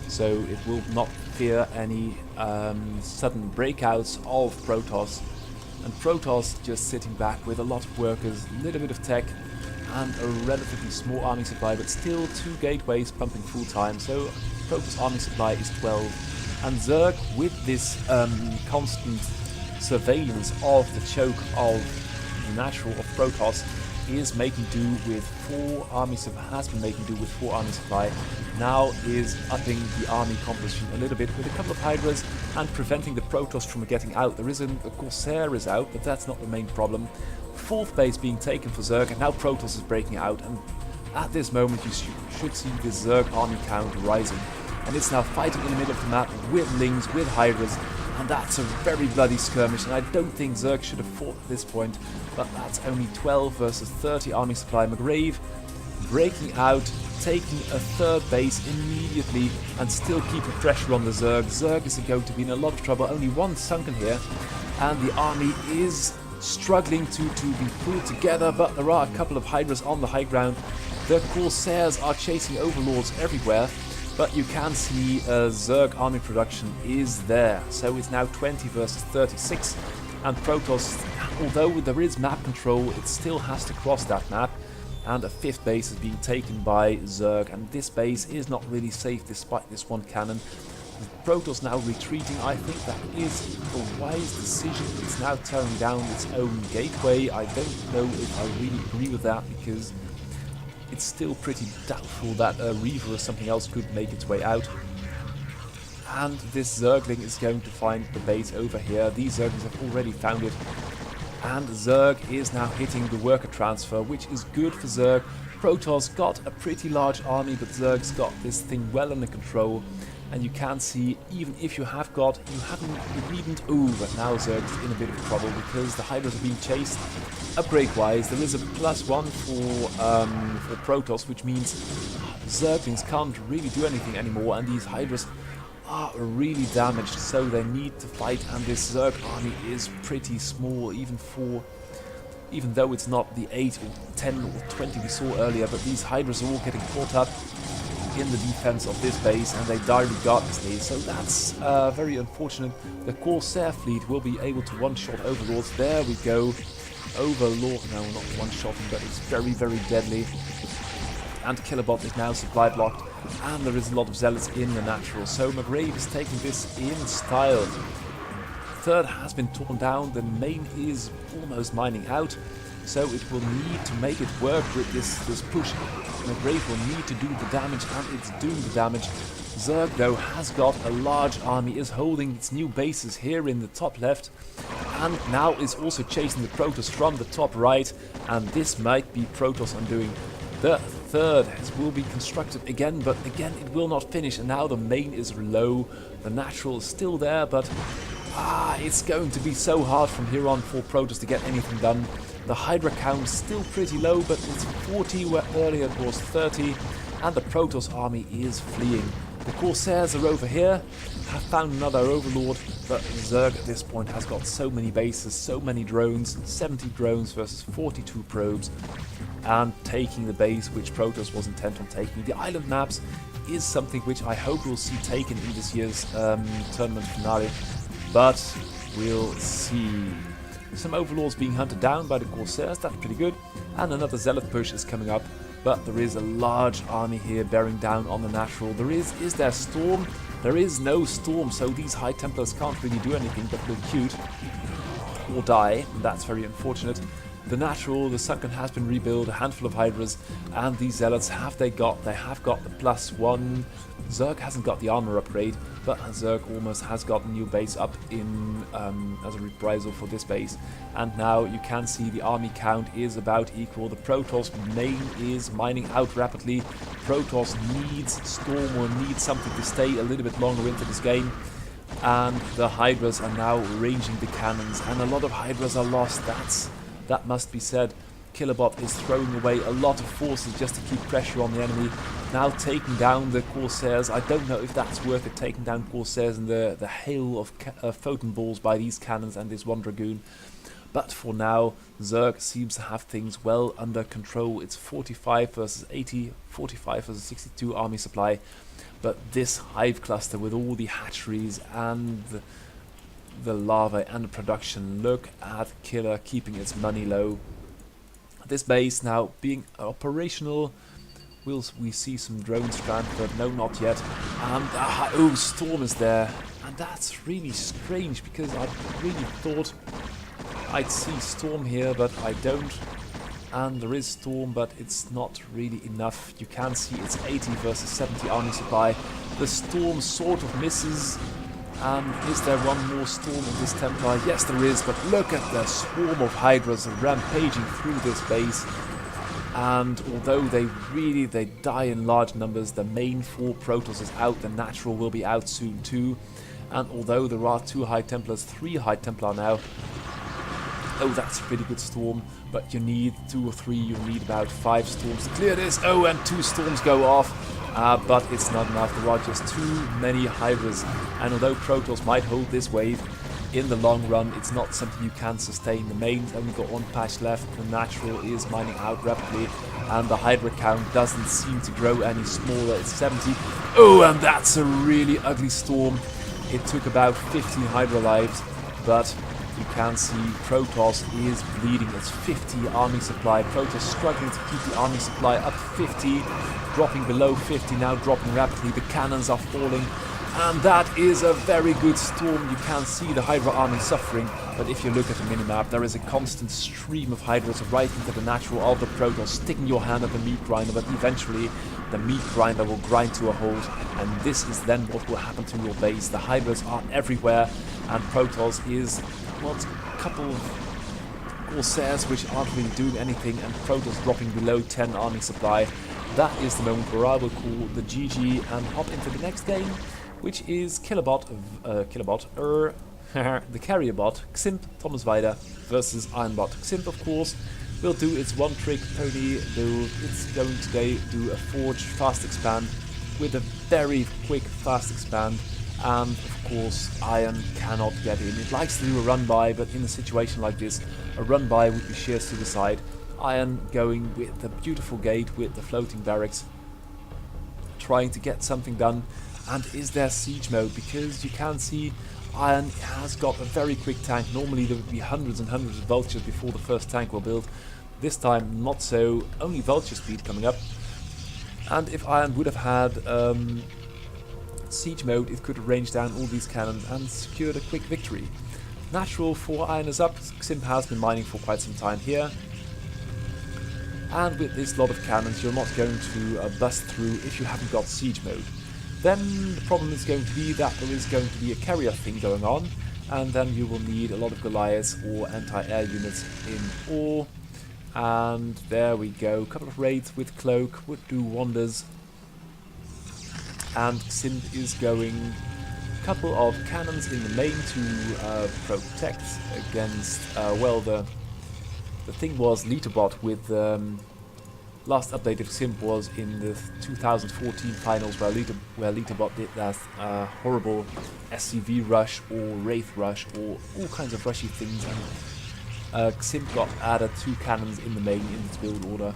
so it will not fear any sudden breakouts of Protoss. And Protoss just sitting back with a lot of workers, a little bit of tech, and a relatively small army supply, but still 2 gateways pumping full time, so Protoss army supply is 12. And Zerg, with this constant surveillance of the choke of the natural of Protoss, is making do with 4 army supply, has been making do with 4 army supply, now is upping the army composition a little bit with a couple of Hydras and preventing the Protoss from getting out. There isn't, a Corsair is out, but that's not the main problem. 4th base being taken for Zerg, and now Protoss is breaking out, and at this moment you should see the Zerg army count rising. And it's now fighting in the middle of the map with Lings, with Hydras, and that's a very bloody skirmish, and I don't think Zerg should have fought at this point, but that's only 12 versus 30 army supply. McGrave breaking out, taking a 3rd base immediately, and still keeping pressure on the Zerg. Zerg is going to be in a lot of trouble, only 1 sunken here, and the army is struggling to be pulled together, but there are a couple of Hydras on the high ground. The Corsairs are chasing Overlords everywhere, but you can see Zerg army production is there. So it's now 20 versus 36, and Protoss, although there is map control, it still has to cross that map, and a 5th base is being taken by Zerg, and this base is not really safe despite this one cannon. Protoss now retreating. I think that is a wise decision. It's now tearing down its own gateway. I don't know if I really agree with that, because it's still pretty doubtful that a Reaver or something else could make its way out. And this Zergling is going to find the base over here. These Zerglings have already found it. And Zerg is now hitting the worker transfer, which is good for Zerg. Protoss got a pretty large army, but Zerg's got this thing well under control. And you can see, even if you haven't, but now Zerg's in a bit of trouble because the Hydras are being chased. Upgrade-wise, there is a +1 for Protoss, which means Zerglings can't really do anything anymore, and these Hydras are really damaged, so they need to fight, and this Zerg army is pretty small, even though it's not the 8 or 10 or 20 we saw earlier, but these Hydras are all getting caught up in the defense of this base, and they die regardlessly, so that's very unfortunate. The Corsair fleet will be able to one-shot Overlords. There we go. Overlord, no, not one-shotting, but it's very, very deadly. And Killabot is now supply blocked, and there is a lot of Zealots in the natural, so McRae is taking this in style. Third has been torn down, the main is almost mining out, so it will need to make it work with this push. McRae will need to do the damage, and it's doing the damage. Zerg, though, has got a large army, is holding its new bases here in the top left, and now is also chasing the Protoss from the top right, and this might be Protoss undoing. The third will be constructed again, but again it will not finish, and now the main is low. The natural is still there, but it's going to be so hard from here on for Protoss to get anything done. The Hydra count is still pretty low, but it's 40 where earlier it was 30, and the Protoss army is fleeing. The Corsairs are over here, have found another Overlord, but Zerg at this point has got so many bases, so many drones, 70 drones versus 42 probes, and taking the base which Protoss was intent on taking. The island maps is something which I hope we'll see taken in this year's tournament finale, but we'll see. Some Overlords being hunted down by the Corsairs, that's pretty good, and another Zealot push is coming up. But there is a large army here bearing down on the natural. Is there Storm? There is no Storm, so these High Templars can't really do anything but look cute or die, and that's very unfortunate. The natural, the Sunken has been rebuilt, a handful of Hydras, and these Zealots, they have got the +1. Zerg hasn't got the armor upgrade, but Zerg almost has got a new base up in as a reprisal for this base. And now you can see the army count is about equal. The Protoss main is mining out rapidly. Protoss needs Storm or needs something to stay a little bit longer into this game. And the Hydras are now ranging the cannons, and a lot of Hydras are lost. That must be said. Killabot is throwing away a lot of forces just to keep pressure on the enemy. Now taking down the Corsairs. I don't know if that's worth it, taking down Corsairs and the hail of photon balls by these cannons and this one Dragoon. But for now, Zerg seems to have things well under control. It's 45 versus 80, 45 versus 62 army supply. But this hive cluster with all the hatcheries and the larvae and the production, look at Killer keeping its money low. This base now being operational. We see some drones transferred? No, not yet. And Storm is there, and that's really strange because I really thought I'd see Storm here, but I don't. And there is Storm, but it's not really enough. You can see it's 80 versus 70 army supply. The Storm sort of misses. Is there one more Storm in this Templar? Yes, there is, but look at the swarm of Hydras rampaging through this base. And although they die in large numbers, the main 4 Protoss is out, the natural will be out soon too. And although there are 2 High Templars, 3 High Templar now. Oh, that's a pretty good Storm, but you need 2 or 3, you need about 5 Storms to clear this. Oh, and 2 Storms go off. But it's not enough. There are just too many Hydras, and although Protoss might hold this wave, in the long run, it's not something you can sustain. The main's only got one patch left, the natural is mining out rapidly, and the Hydra count doesn't seem to grow any smaller. It's 70. Oh, and that's a really ugly storm. It took about 15 Hydra lives, but you can see Protoss is bleeding. It's 50 army supply. Protoss struggling to keep the army supply up 50, dropping below 50, now dropping rapidly. The cannons are falling, and that is a very good storm. You can see the Hydra army suffering, but if you look at the minimap, there is a constant stream of Hydras right into the natural of the Protoss, sticking your hand at the meat grinder, but eventually the meat grinder will grind to a halt, and this is then what will happen to your base. The Hydras are everywhere, and Protoss is what a couple of Corsairs which aren't really doing anything, and Protoss dropping below 10 army supply. That is the moment where I will call the GG and hop into the next game, which is the carrier bot, Ximp Thomas Weider versus Ironbot. Ximp, of course, will do its one trick pony build. It's going to do a forge fast expand with a very quick fast expand, and of course Iron cannot get in. It likes to do a run by, but in a situation like this, a run by would be sheer suicide. Iron going with the beautiful gate with the floating barracks, trying to get something done. And is there siege mode? Because you can see Iron has got a very quick tank. Normally there would be hundreds and hundreds of vultures before the first tank were built. This time not so, only vulture speed coming up. And if Iron would have had siege mode, it could have ranged down all these cannons and secured a quick victory. Natural for Iron is up. Ximp has been mining for quite some time here. And with this lot of cannons, you're not going to bust through if you haven't got siege mode. Then the problem is going to be that there is going to be a carrier thing going on, and then you will need a lot of Goliaths or anti-air units in ore. And there we go, a couple of raids with Cloak would do wonders. And Ximp is going a couple of cannons in the main to protect against, well, the thing was Litterbot with last update of Ximp was in the 2014 finals where Litterbot did that horrible SCV rush or Wraith rush or all kinds of rushy things, and Ximp got added 2 cannons in the main in its build order.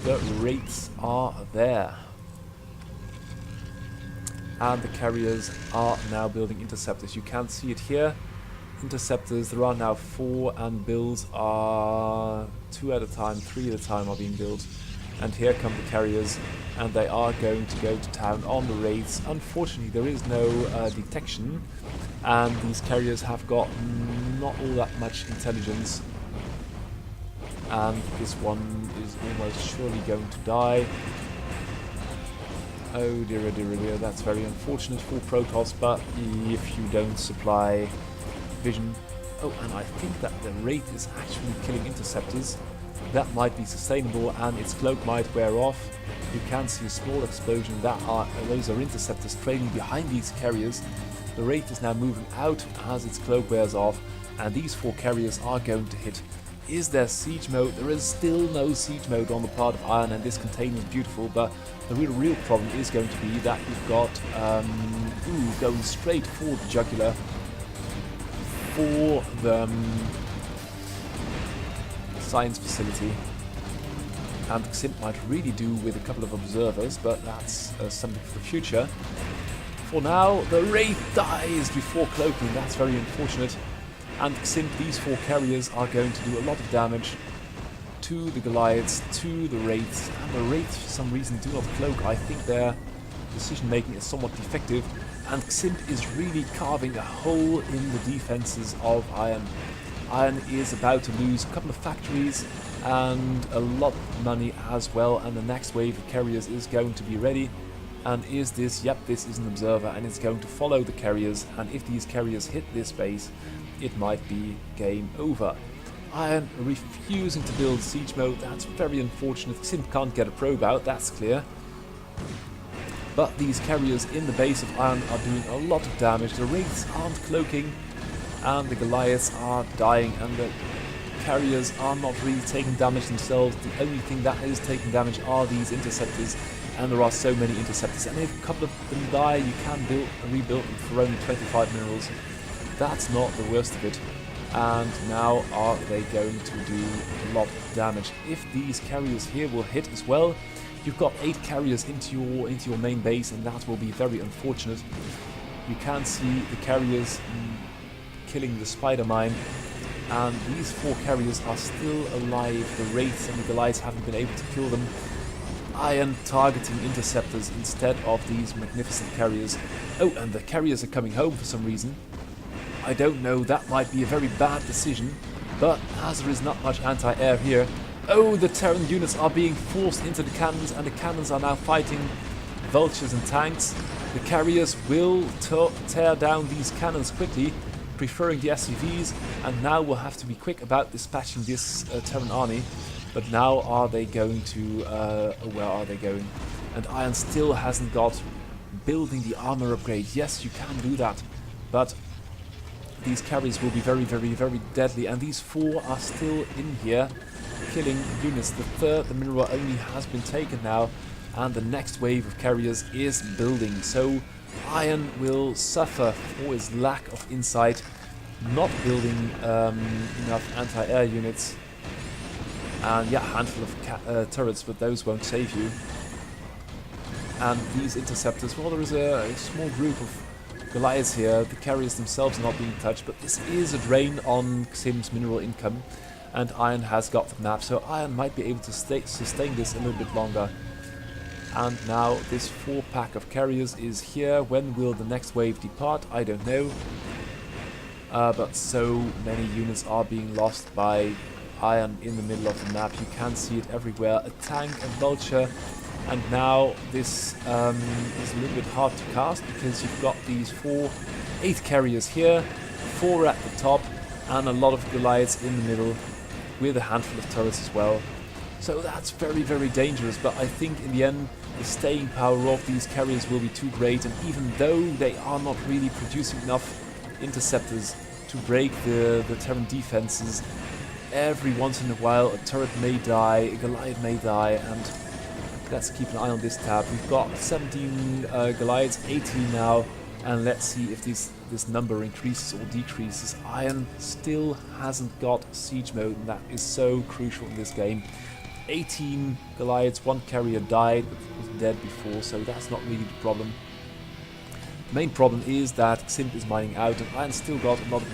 The Wraiths are there. And the carriers are now building interceptors. You can see it here. Interceptors, there are now 4, and builds are 2 at a time, 3 at a time are being built. And here come the carriers, and they are going to go to town on the raids. Unfortunately, there is no detection, and these carriers have got not all that much intelligence. And this one is almost surely going to die. Oh dear, oh dear, oh dear, that's very unfortunate for Protoss, but if you don't supply vision. Oh, and I think that the Wraith is actually killing interceptors. That might be sustainable, and its cloak might wear off. You can see a small explosion. Those are interceptors trailing behind these carriers. The Wraith is now moving out as its cloak wears off, and these 4 carriers are going to hit. Is there siege mode? There is still no siege mode on the part of Iron, and this container is beautiful, but the real problem is going to be that you've got going straight for the jugular for the science facility, and Ximp might really do with a couple of observers, but that's something for the future. For now, the Wraith dies before cloaking. That's very unfortunate. And Ximp, these 4 carriers are going to do a lot of damage to the Goliaths, to the Wraiths, and the Wraiths for some reason do not cloak. I think their decision making is somewhat defective, and Ximp is really carving a hole in the defenses of Iron. Iron is about to lose a couple of factories and a lot of money as well, and the next wave of carriers is going to be ready. And is this? Yep, this is an observer, and it's going to follow the carriers, and if these carriers hit this base, it might be game over. Iron refusing to build siege mode. That's very unfortunate. Ximp can't get a probe out, that's clear. But these carriers in the base of Iron are doing a lot of damage. The Wraiths aren't cloaking, and the Goliaths are dying, and the carriers are not really taking damage themselves. The only thing that is taking damage are these interceptors, and there are so many interceptors, and if a couple of them die, you can rebuild them for only 25 minerals. that's not the worst of it. And now are they going to do a lot of damage? If these carriers here will hit as well, you've got 8 carriers into your main base, and that will be very unfortunate. You can see the carriers killing the spider mine, and these 4 carriers are still alive. The wraiths and the Goliaths haven't been able to kill them. Iron targeting interceptors instead of these magnificent carriers. Oh, and the carriers are coming home for some reason. I don't know, that might be a very bad decision, but as there is not much anti-air here... Oh, the Terran units are being forced into the cannons, and the cannons are now fighting vultures and tanks. The carriers will tear down these cannons quickly, preferring the SCVs, and now we'll have to be quick about dispatching this Terran army. But now are they going to... where are they going? And Iron still hasn't got building the armor upgrade. Yes, you can do that, but these carriers will be very, very, very deadly, and these 4 are still in here killing units. The mineral only has been taken now, and the next wave of carriers is building. So Iron will suffer for his lack of insight, not building enough anti-air units, and yeah, a handful of turrets, but those won't save you. And these interceptors, well, there is a small group of Goliaths here. The carriers themselves are not being touched, but this is a drain on Xim's mineral income, and Iron has got the map, so Iron might be able to sustain this a little bit longer. And now this 4-pack of carriers is here. When will the next wave depart? I don't know. But so many units are being lost by Iron in the middle of the map. You can see it everywhere. A tank, a vulture. And now this is a little bit hard to cast, because you've got these 8 carriers here, 4 at the top, and a lot of Goliaths in the middle, with a handful of turrets as well. So that's very, very dangerous, but I think in the end the staying power of these carriers will be too great, and even though they are not really producing enough interceptors to break the Terran defenses, every once in a while a turret may die, a Goliath may die, and let's keep an eye on this tab. We've got 17 Goliaths, 18 now, and let's see if this number increases or decreases. Iron still hasn't got siege mode, and that is so crucial in this game. 18 Goliaths, 1 carrier died, but was dead before, so that's not really the problem. The main problem is that Ximp is mining out, and Iron's still got a lot of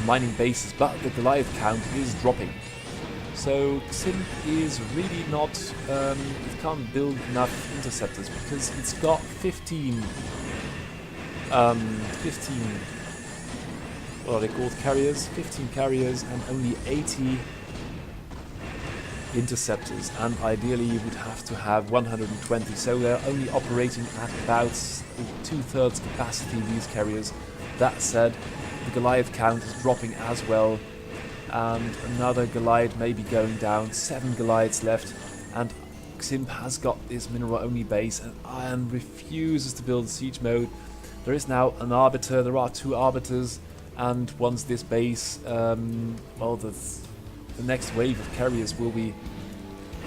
mining bases, but the Goliath count is dropping. So Ximp is really not, it can't build enough interceptors, because it's got 15, what are they called, carriers? 15 carriers and only 80 interceptors, and ideally you would have to have 120, so they're only operating at about 2/3 capacity, these carriers. That said, the Goliath count is dropping as well, and another Goliath may be going down. 7 Goliaths left, and Ximp has got this mineral only base, and Iron refuses to build siege mode. There is now an arbiter, there are 2 arbiters, and once this base, well, the next wave of carriers will be...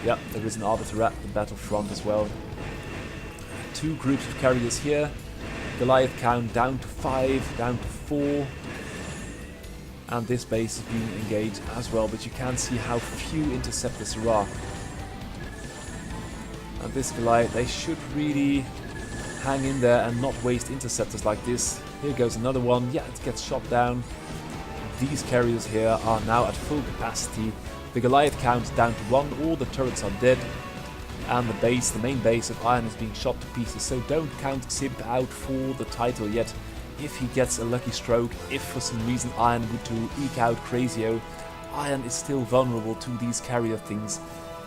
Yeah, there is an arbiter at the battlefront as well. 2 groups of carriers here. Goliath count down to 5, down to 4. And this base is being engaged as well, but you can see how few interceptors there are. And this Goliath, they should really hang in there and not waste interceptors like this. Here goes another one. Yeah, it gets shot down. These carriers here are now at full capacity. The Goliath count is down to 1, all the turrets are dead, and the main base of Iron is being shot to pieces, so don't count Ximp out for the title yet. If he gets a lucky stroke, if for some reason Iron would to eke out Crazio, Iron is still vulnerable to these carrier things,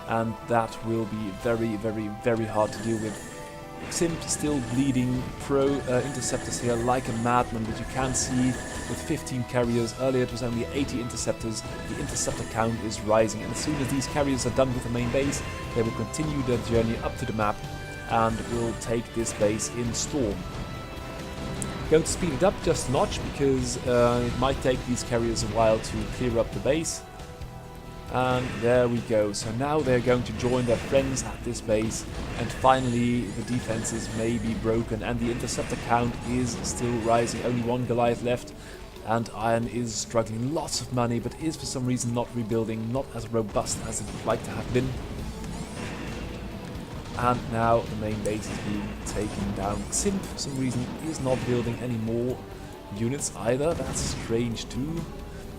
and that will be very, very, very hard to deal with. Ximp still bleeding interceptors here like a madman, but you can see with 15 carriers, earlier it was only 80 interceptors, the interceptor count is rising, and as soon as these carriers are done with the main base, they will continue their journey up to the map and will take this base in storm. Going to speed it up just a notch, because it might take these carriers a while to clear up the base. And there we go. So now they're going to join their friends at this base, and finally the defenses may be broken, and the interceptor count is still rising. Only one Goliath left, and Iron is struggling. Lots of money, but is for some reason not rebuilding, not as robust as it would like to have been. And now the main base is being taken down. Simp, for some reason, is not building any more units either. That's strange too.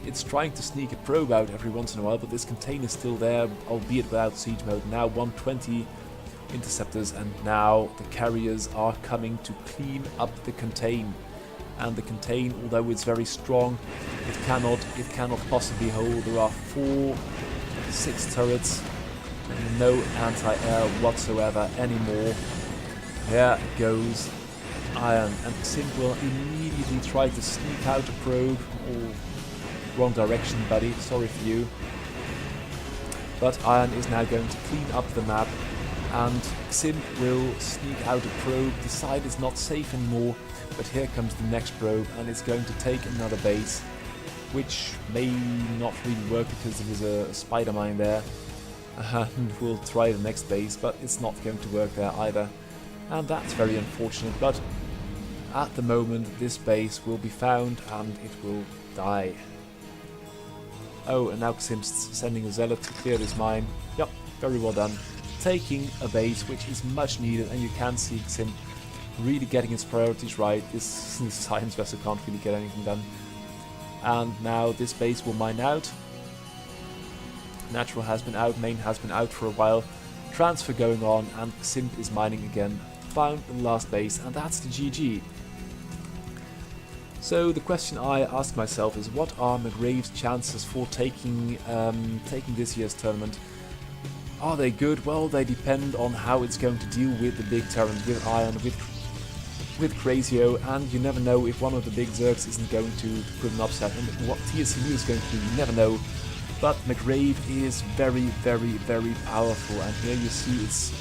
It's trying to sneak a probe out every once in a while, but this contain is still there, albeit without siege mode. Now 120 interceptors, and now the carriers are coming to clean up the contain. And the contain, although it's very strong, it cannot possibly hold. There are 6 turrets, no anti-air whatsoever anymore. There goes Iron, and Simp will immediately try to sneak out a probe. Oh, wrong direction, buddy, sorry for you. But Iron is now going to clean up the map, and Simp will sneak out a probe. The side is not safe anymore, but here comes the next probe, and it's going to take another base, which may not really work because there is a spider mine there. And we'll try the next base, but it's not going to work there either. And that's very unfortunate, but at the moment this base will be found and it will die. Oh, and now Simp's sending a zealot to clear this mine. Yep, very well done. Taking a base which is much needed, and you can see Simp really getting his priorities right. This science vessel can't really get anything done. And now this base will mine out. Natural has been out, main has been out for a while. Transfer going on, and Simp is mining again. Found the last base, and that's the GG. So the question I ask myself is, what are McRave's chances for taking this year's tournament? Are they good? Well, they depend on how it's going to deal with the big tournament, with Iron, with Crazio, and you never know if one of the big Zergs isn't going to put an upset, and what TSCU is going to do, you never know. But McRave is very, very, very powerful, and here you see its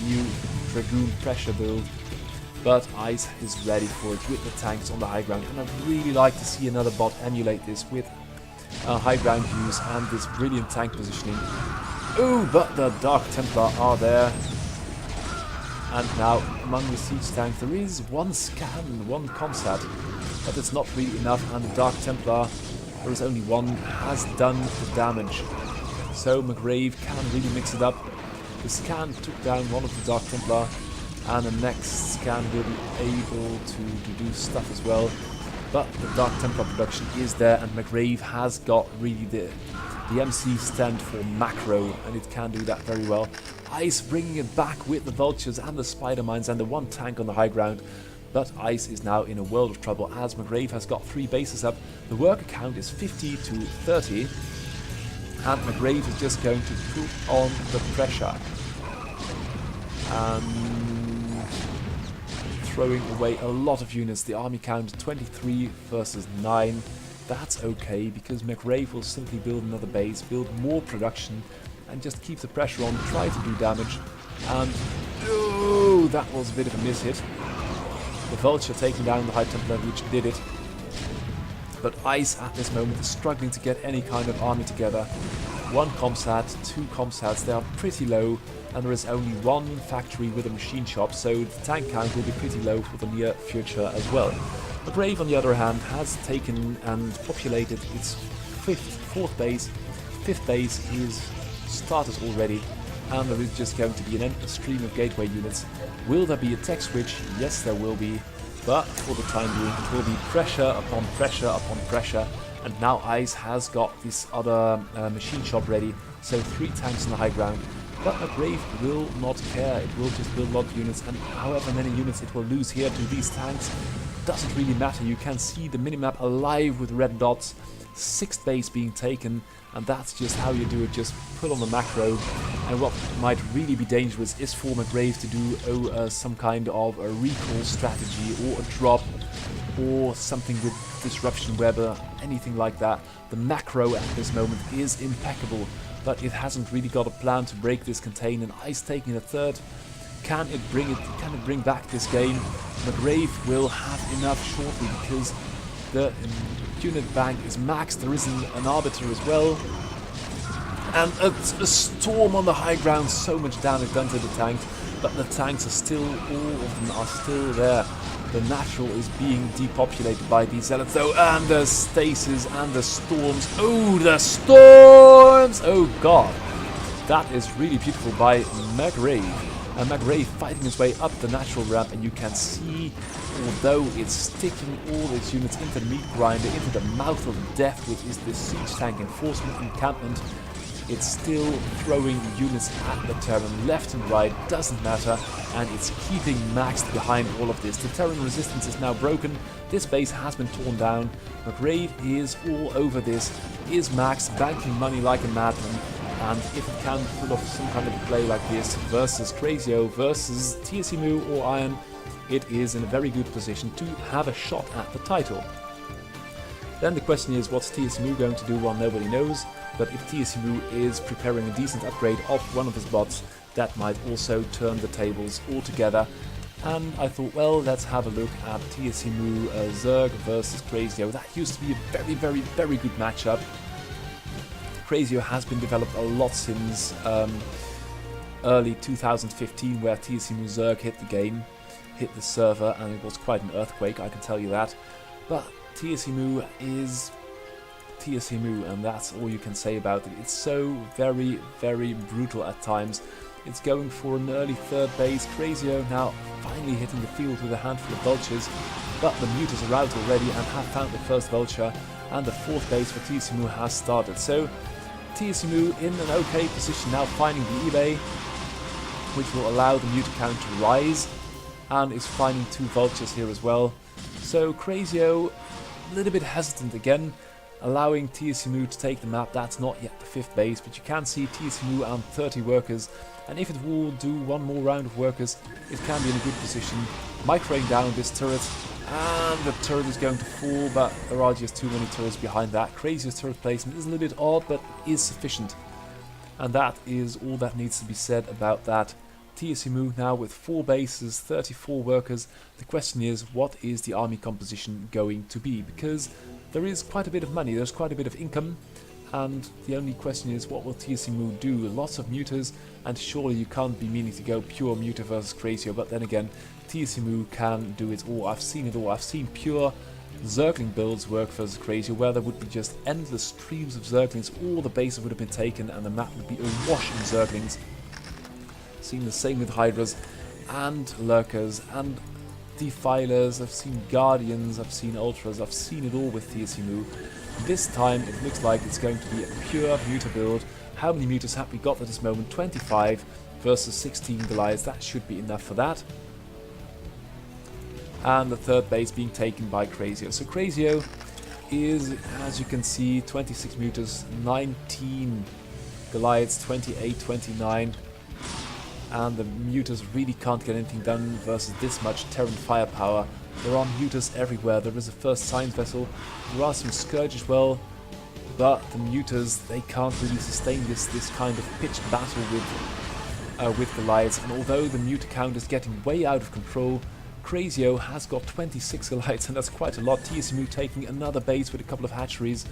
new Dragoon pressure build. But Ice is ready for it with the tanks on the high ground, and I'd really like to see another bot emulate this with high ground use and this brilliant tank positioning. Oh, but the Dark Templar are there. And now among the siege tanks there is one scan, one comsat, but it's not really enough, and the Dark Templar, there is only one, has done the damage. So McRave can really mix it up. The scan took down one of the Dark Templar, and the next scan will be able to do stuff as well. But the Dark Templar production is there, and McRave has got really the MC stand for macro, and it can do that very well. Ice bringing it back with the vultures and the spider mines and the one tank on the high ground. But Ice is now in a world of trouble as McRave has got 3 bases up. The worker count is 50 to 30, and McRave is just going to put on the pressure. Throwing away a lot of units. The army count 23 versus 9. That's okay, because McRave will simply build another base, build more production, and just keep the pressure on, try to do damage. And oh, that was a bit of a miss hit. The Vulture taking down the High Templar, which did it. But Ice at this moment is struggling to get any kind of army together. 1 comsat, 2 comsats, they are pretty low, and there is only 1 factory with a machine shop, so the tank count will be pretty low for the near future as well. McRave, on the other hand, has taken and populated its 4th base. 5th base is started already, and there is just going to be an endless stream of gateway units. Will there be a tech switch? Yes, there will be, but for the time being it will be pressure upon pressure upon pressure. And now Ice has got this other machine shop ready, so 3 tanks on the high ground. But McRave will not care, it will just build a lot of units, and however many units it will lose here to these tanks doesn't really matter. You can see the minimap alive with red dots, 6th base being taken, and that's just how you do it, just put on the macro. And what might really be dangerous is for McRave to do some kind of a recall strategy, or a drop, or something with Disruption Web, anything like that. The macro at this moment is impeccable, but it hasn't really got a plan to break this contain, and Ice taking a 3rd. Can it bring back this game? McRave will have enough shortly, because the unit bank is maxed. There is an arbiter as well. And a storm on the high ground, so much damage done to the tanks, but the tanks are still, all of them are still there. The natural is being depopulated by these zealots though, and the stasis and the storms. Oh, the storms! Oh god. That is really beautiful by McRae. McRae fighting his way up the natural ramp, and you can see, although it's sticking all its units into the meat grinder, into the mouth of death, which is the siege tank enforcement encampment, it's still throwing units at the Terran left and right, doesn't matter, and it's keeping maxed behind all of this. The Terran resistance is now broken, this base has been torn down, McRae is all over this, is maxed, banking money like a madman, and if it can pull off some kind of play like this versus Crazio versus TSMU or Iron, it is in a very good position to have a shot at the title. Then the question is, what's TSMU going to do? Well, nobody knows. But if TSMU is preparing a decent upgrade of one of his bots, that might also turn the tables altogether. And I thought, well, let's have a look at TSMU Zerg versus Crazio. That used to be a very good matchup. Crazio has been developed a lot since early 2015, where TSMU Zerg hit the game, hit the server, and it was quite an earthquake, I can tell you that. But TSMU is TSMU, and that's all you can say about it. It's so very brutal at times. It's going for an early third base. Crazio now finally hitting the field with a handful of vultures, but the mutas are out already and have found the first vulture, and the fourth base for TSMU has started. So TSMU in an okay position now, finding the eBay, which will allow the muta count to rise, and is finding two vultures here as well. So Crazio a little bit hesitant again, allowing TSMU to take the map. That's not yet the fifth base, but you can see TSMU and 30 workers, and if it will do one more round of workers, it can be in a good position, microing down this turret, and the turret is going to fall, but there are just too many turrets behind that. Crazio's turret placement is a little bit odd, but is sufficient, and that is all that needs to be said about that. TSMU now with 4 bases, 34 workers. The question is, what is the army composition going to be? Because there is quite a bit of money, there's quite a bit of income, and the only question is, what will TSMU do? Lots of mutas, and surely you can't be meaning to go pure muta versus Crazio, but then again, TSMU can do it all. I've seen it all. I've seen pure Zergling builds work versus Crazio, where there would be just endless streams of Zerglings, all the bases would have been taken, and the map would be awash in Zerglings. Seen the same with Hydras, and Lurkers, and Defilers. I've seen Guardians, I've seen Ultras, I've seen it all with TSMU. This time it looks like it's going to be a pure muta build. How many mutas have we got at this moment? 25 versus 16 Goliaths. That should be enough for that. And the third base being taken by Crazio. So Crazio is, as you can see, 26 mutas, 19 Goliaths, 28, 29. And the mutas really can't get anything done versus this much Terran firepower. There are mutas everywhere. There is a first science vessel. There are some Scourge as well. But the mutas, they can't really sustain this kind of pitched battle with Goliaths. And although the muta count is getting way out of control, Crazio has got 26 Goliaths, and that's quite a lot. TSMU taking another base with a couple of hatcheries,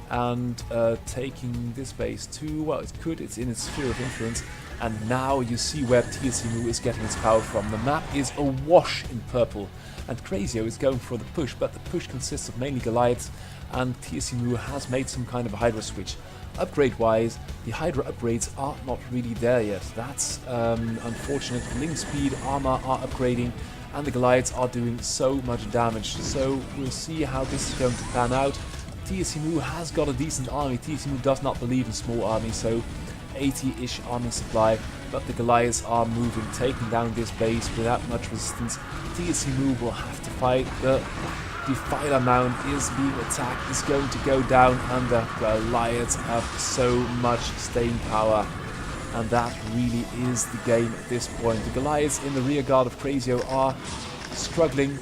and taking this base too. Well, it could, it's in its sphere of influence. And now you see where TSMU is getting its power from. The map is awash in purple, and Crazio is going for the push, but the push consists of mainly Goliaths, and TSMU has made some kind of a Hydra switch. Upgrade-wise, the Hydra upgrades are not really there yet. That's unfortunate. Link speed, armor are upgrading, and the Goliaths are doing so much damage. So we'll see how this is going to pan out. TSMU has got a decent army. TSMU does not believe in small armies, so 80-ish army supply, but the Goliaths are moving, taking down this base without much resistance. TSMU will have to fight. The Defiler Mound is being attacked, is going to go down, and the Goliaths have so much staying power, and that really is the game at this point. The Goliaths in the rear guard of Crazio are struggling.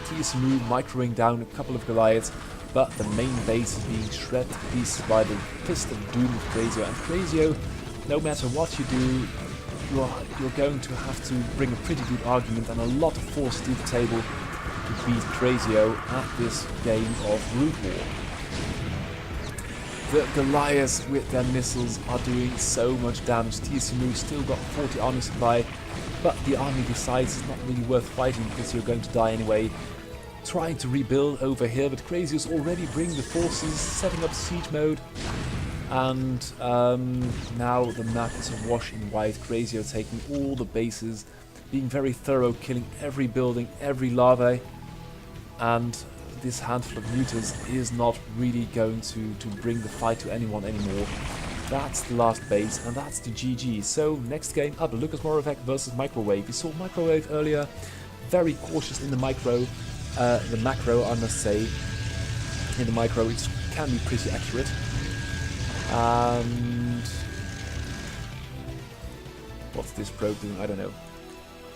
TSMU microing down a couple of Goliaths, but the main base is being shredded to pieces by the Fist of Doom of Crazio. And Crazio, no matter what you do, you're going to have to bring a pretty good argument and a lot of force to the table to beat Crazio at this game of Root War. The Goliaths with their missiles are doing so much damage. TSMU still got 40 army supply, but the army decides it's not really worth fighting because you're going to die anyway. Trying to rebuild over here, but Crazius already bring the forces, setting up siege mode. And now the map is awash in white. Crazio taking all the bases, being very thorough, killing every building, every larvae. And this handful of neuters is not really going to bring the fight to anyone anymore. That's the last base, and that's the GG. So next game up, Lucas Moravec versus Microwave. We saw Microwave earlier, very cautious in the macro, I must say. In the micro, it can be pretty accurate. And what's this probe doing? I don't know.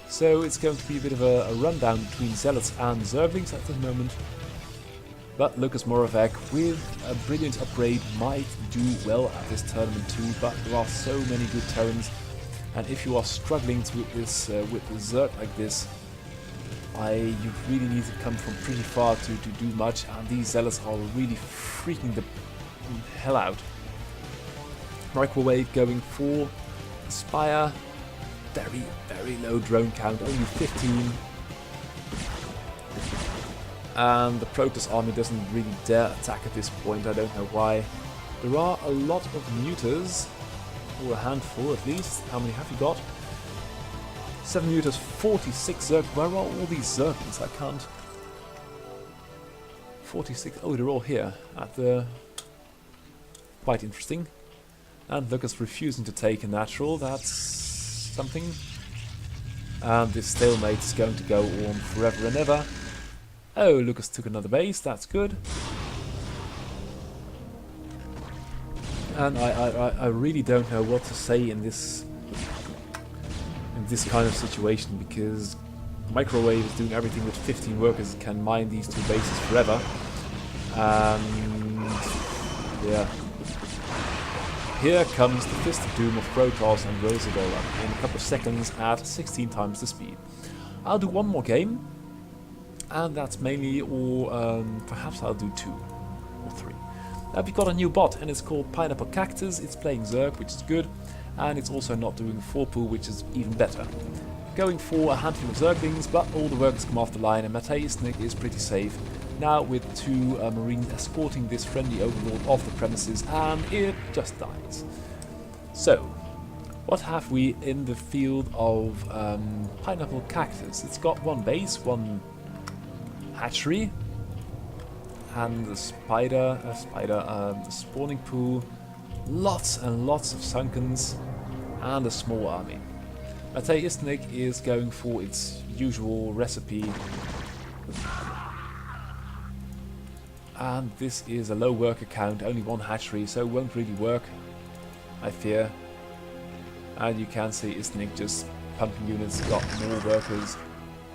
So it's going to be a bit of a rundown between Zealots and Zerglings at the moment. But Lucas Moravec with a brilliant upgrade might do well at this tournament too, but there are so many good Terrans, and if you are struggling with this with the Zerg like this, you really need to come from pretty far to do much, and these Zealots are really freaking the hell out. Microwave going for Spire, very low drone count, only 15. And the Protoss army doesn't really dare attack at this point, I don't know why. There are a lot of neuters, or a handful at least. How many have you got? 7 neuters, 46 Zerg. Where are all these Zerglings? I can't... 46, oh, they're all here at the... Quite interesting. And Lucas refusing to take a natural, that's something. And this stalemate is going to go on forever and ever. Oh, Lucas took another base, that's good. And I really don't know what to say in this kind of situation, because Microwave is doing everything with 15 workers, can mine these 2 bases forever. And yeah. Here comes the Fist of Doom of Protoss and Rosadola in a couple of seconds at 16 times the speed. I'll do one more game. And that's mainly, or perhaps I'll do 2 or 3. We've got a new bot, and it's called Pineapple Cactus. It's playing Zerg, which is good, and it's also not doing a 4-pool, which is even better. Going for a handful of Zerglings, but all the workers come off the line, and Mateisnik is pretty safe. Now with 2 Marines escorting this friendly overlord off the premises, and it just dies. So, what have we in the field of Pineapple Cactus? It's got 1 base, 1 hatchery, and the spawning pool, lots and lots of sunkens, and a small army. Mateisnik is going for its usual recipe, and this is a low worker count, only 1 hatchery, so it won't really work, I fear. And you can see Isnik just pumping units, got more workers,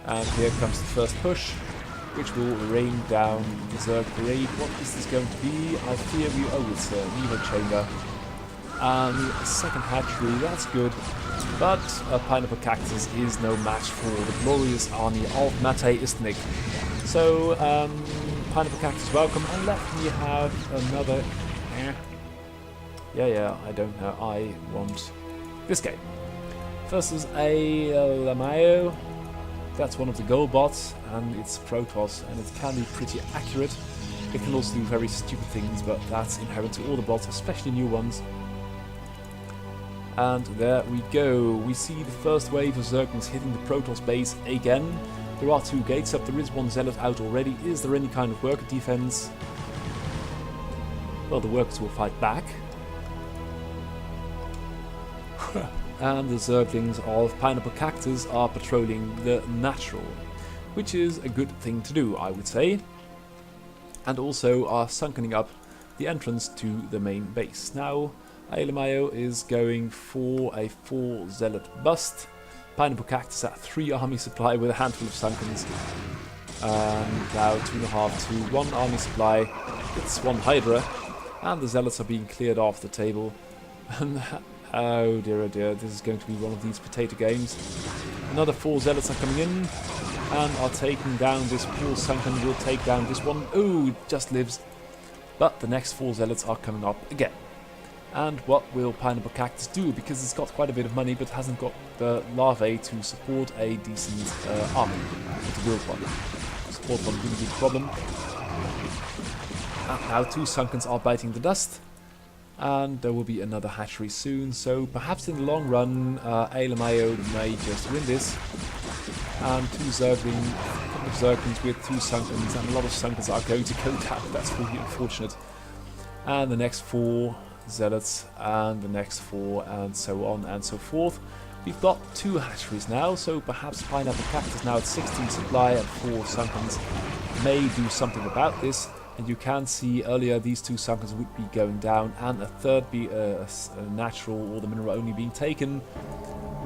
and here comes the first push, which will rain down the Zerg parade. What is this going to be? I fear we... oh, it's a Neva chamber. And a second hatchery, that's good. But a Pineapple Cactus is no match for the glorious army of Mateisnik. So, Pineapple Cactus, welcome, and let me have another... Yeah, I don't know. I want this game. Versus a Lamayo. That's one of the goal bots, and it's Protoss, and it can be pretty accurate. It can also do very stupid things, but that's inherent to all the bots, especially new ones. And there we go. We see the first wave of Zerglings hitting the Protoss base again. There are 2 gates up, there is 1 Zealot out already. Is there any kind of worker defense? Well, the workers will fight back. And the Zerglings of Pineapple Cactus are patrolling the natural, which is a good thing to do, I would say. And also are sunkening up the entrance to the main base. Now, Aelamayo is going for a 4 Zealot bust. Pineapple Cactus at 3 army supply with a handful of sunkens. Now 2.5 to 1 army supply. It's 1 Hydra. And the Zealots are being cleared off the table. Oh dear, this is going to be one of these potato games. Another 4 Zealots are coming in and are taking down this poor sunken. Will take down this one. Oh, it just lives. But the next 4 zealots are coming up again. And what will Pineapple Cactus do? Because it's got quite a bit of money, but hasn't got the larvae to support a decent army, to build one. Support one wouldn't be the problem. And now 2 Sunkens are biting the dust. And there will be another hatchery soon, so perhaps in the long run, Ailamayo may just win this. And 2 Zergling, a couple of Zerglings with 2 Sunkens, and a lot of Sunkens are going to go down. That's really unfortunate. And the next 4 Zealots, and the next 4, and so on and so forth. We've got 2 hatcheries now, so perhaps Pineapple Cactus now at 16 supply and 4 Sunkens may do something about this. And you can see earlier these 2 Sunkens would be going down, and a third be a natural or the mineral only being taken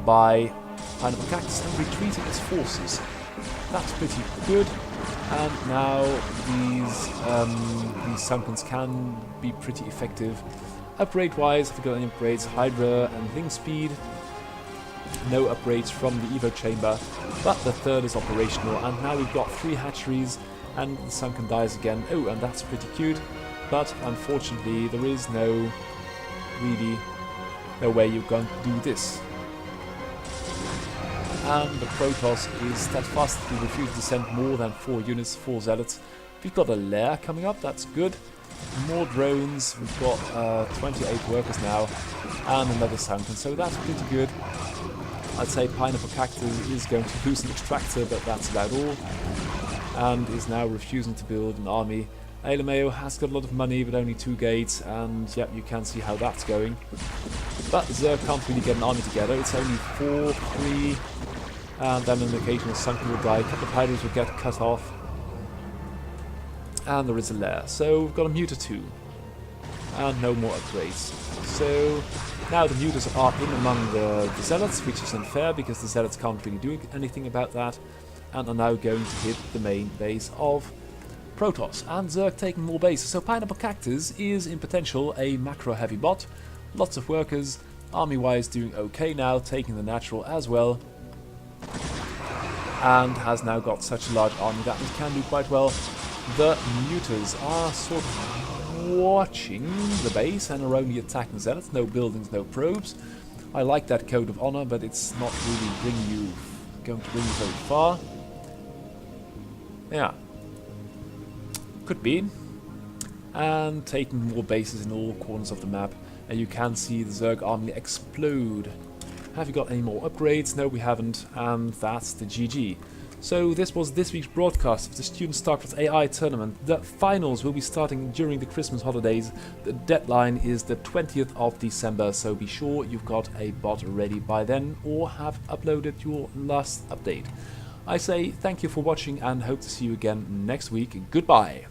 by Pineapple Cactus and retreating its forces. That's pretty good. And now these Sunkens can be pretty effective. Upgrade wise, if we got any upgrades, Hydra and Wing Speed. No upgrades from the Evo Chamber, but the third is operational, and now we've got 3 hatcheries, and the Sunken dies again. Oh, and that's pretty cute, but unfortunately there is no way you're going to do this. And the Protoss is steadfastly refusing to send more than 4 units, 4 zealots. We've got a lair coming up, that's good. More drones, we've got 28 workers now, and another Sunken, so that's pretty good. I'd say Pineapple Cactus is going to lose an extractor, but that's about all. And is now refusing to build an army. Ailamayo has got a lot of money, but only 2 gates, and yep, you can see how that's going. But Zerg can't really get an army together, it's only 4, 3, and then an occasional Sunken will die, a couple of Hydras will get cut off. And there is a lair, so we've got a Muta 2. And no more upgrades. So now the Mutas are in among the Zealots, which is unfair because the Zealots can't really do anything about that, and are now going to hit the main base of Protoss. And Zerg taking more bases, so Pineapple Cactus is in potential a macro heavy bot. Lots of workers, army wise doing okay now, taking the natural as well. And has now got such a large army that it can do quite well. The Mutas are sort of watching the base and are only attacking Zealots. No buildings, no probes. I like that code of honor, but it's not really going to bring you very far. Yeah. Could be. And taking more bases in all corners of the map. And you can see the Zerg army explode. Have you got any more upgrades? No, we haven't. And that's the GG. So this was this week's broadcast of the Student StarCraft AI tournament. The finals will be starting during the Christmas holidays. The deadline is the 20th of December, so be sure you've got a bot ready by then or have uploaded your last update. I say thank you for watching and hope to see you again next week. Goodbye.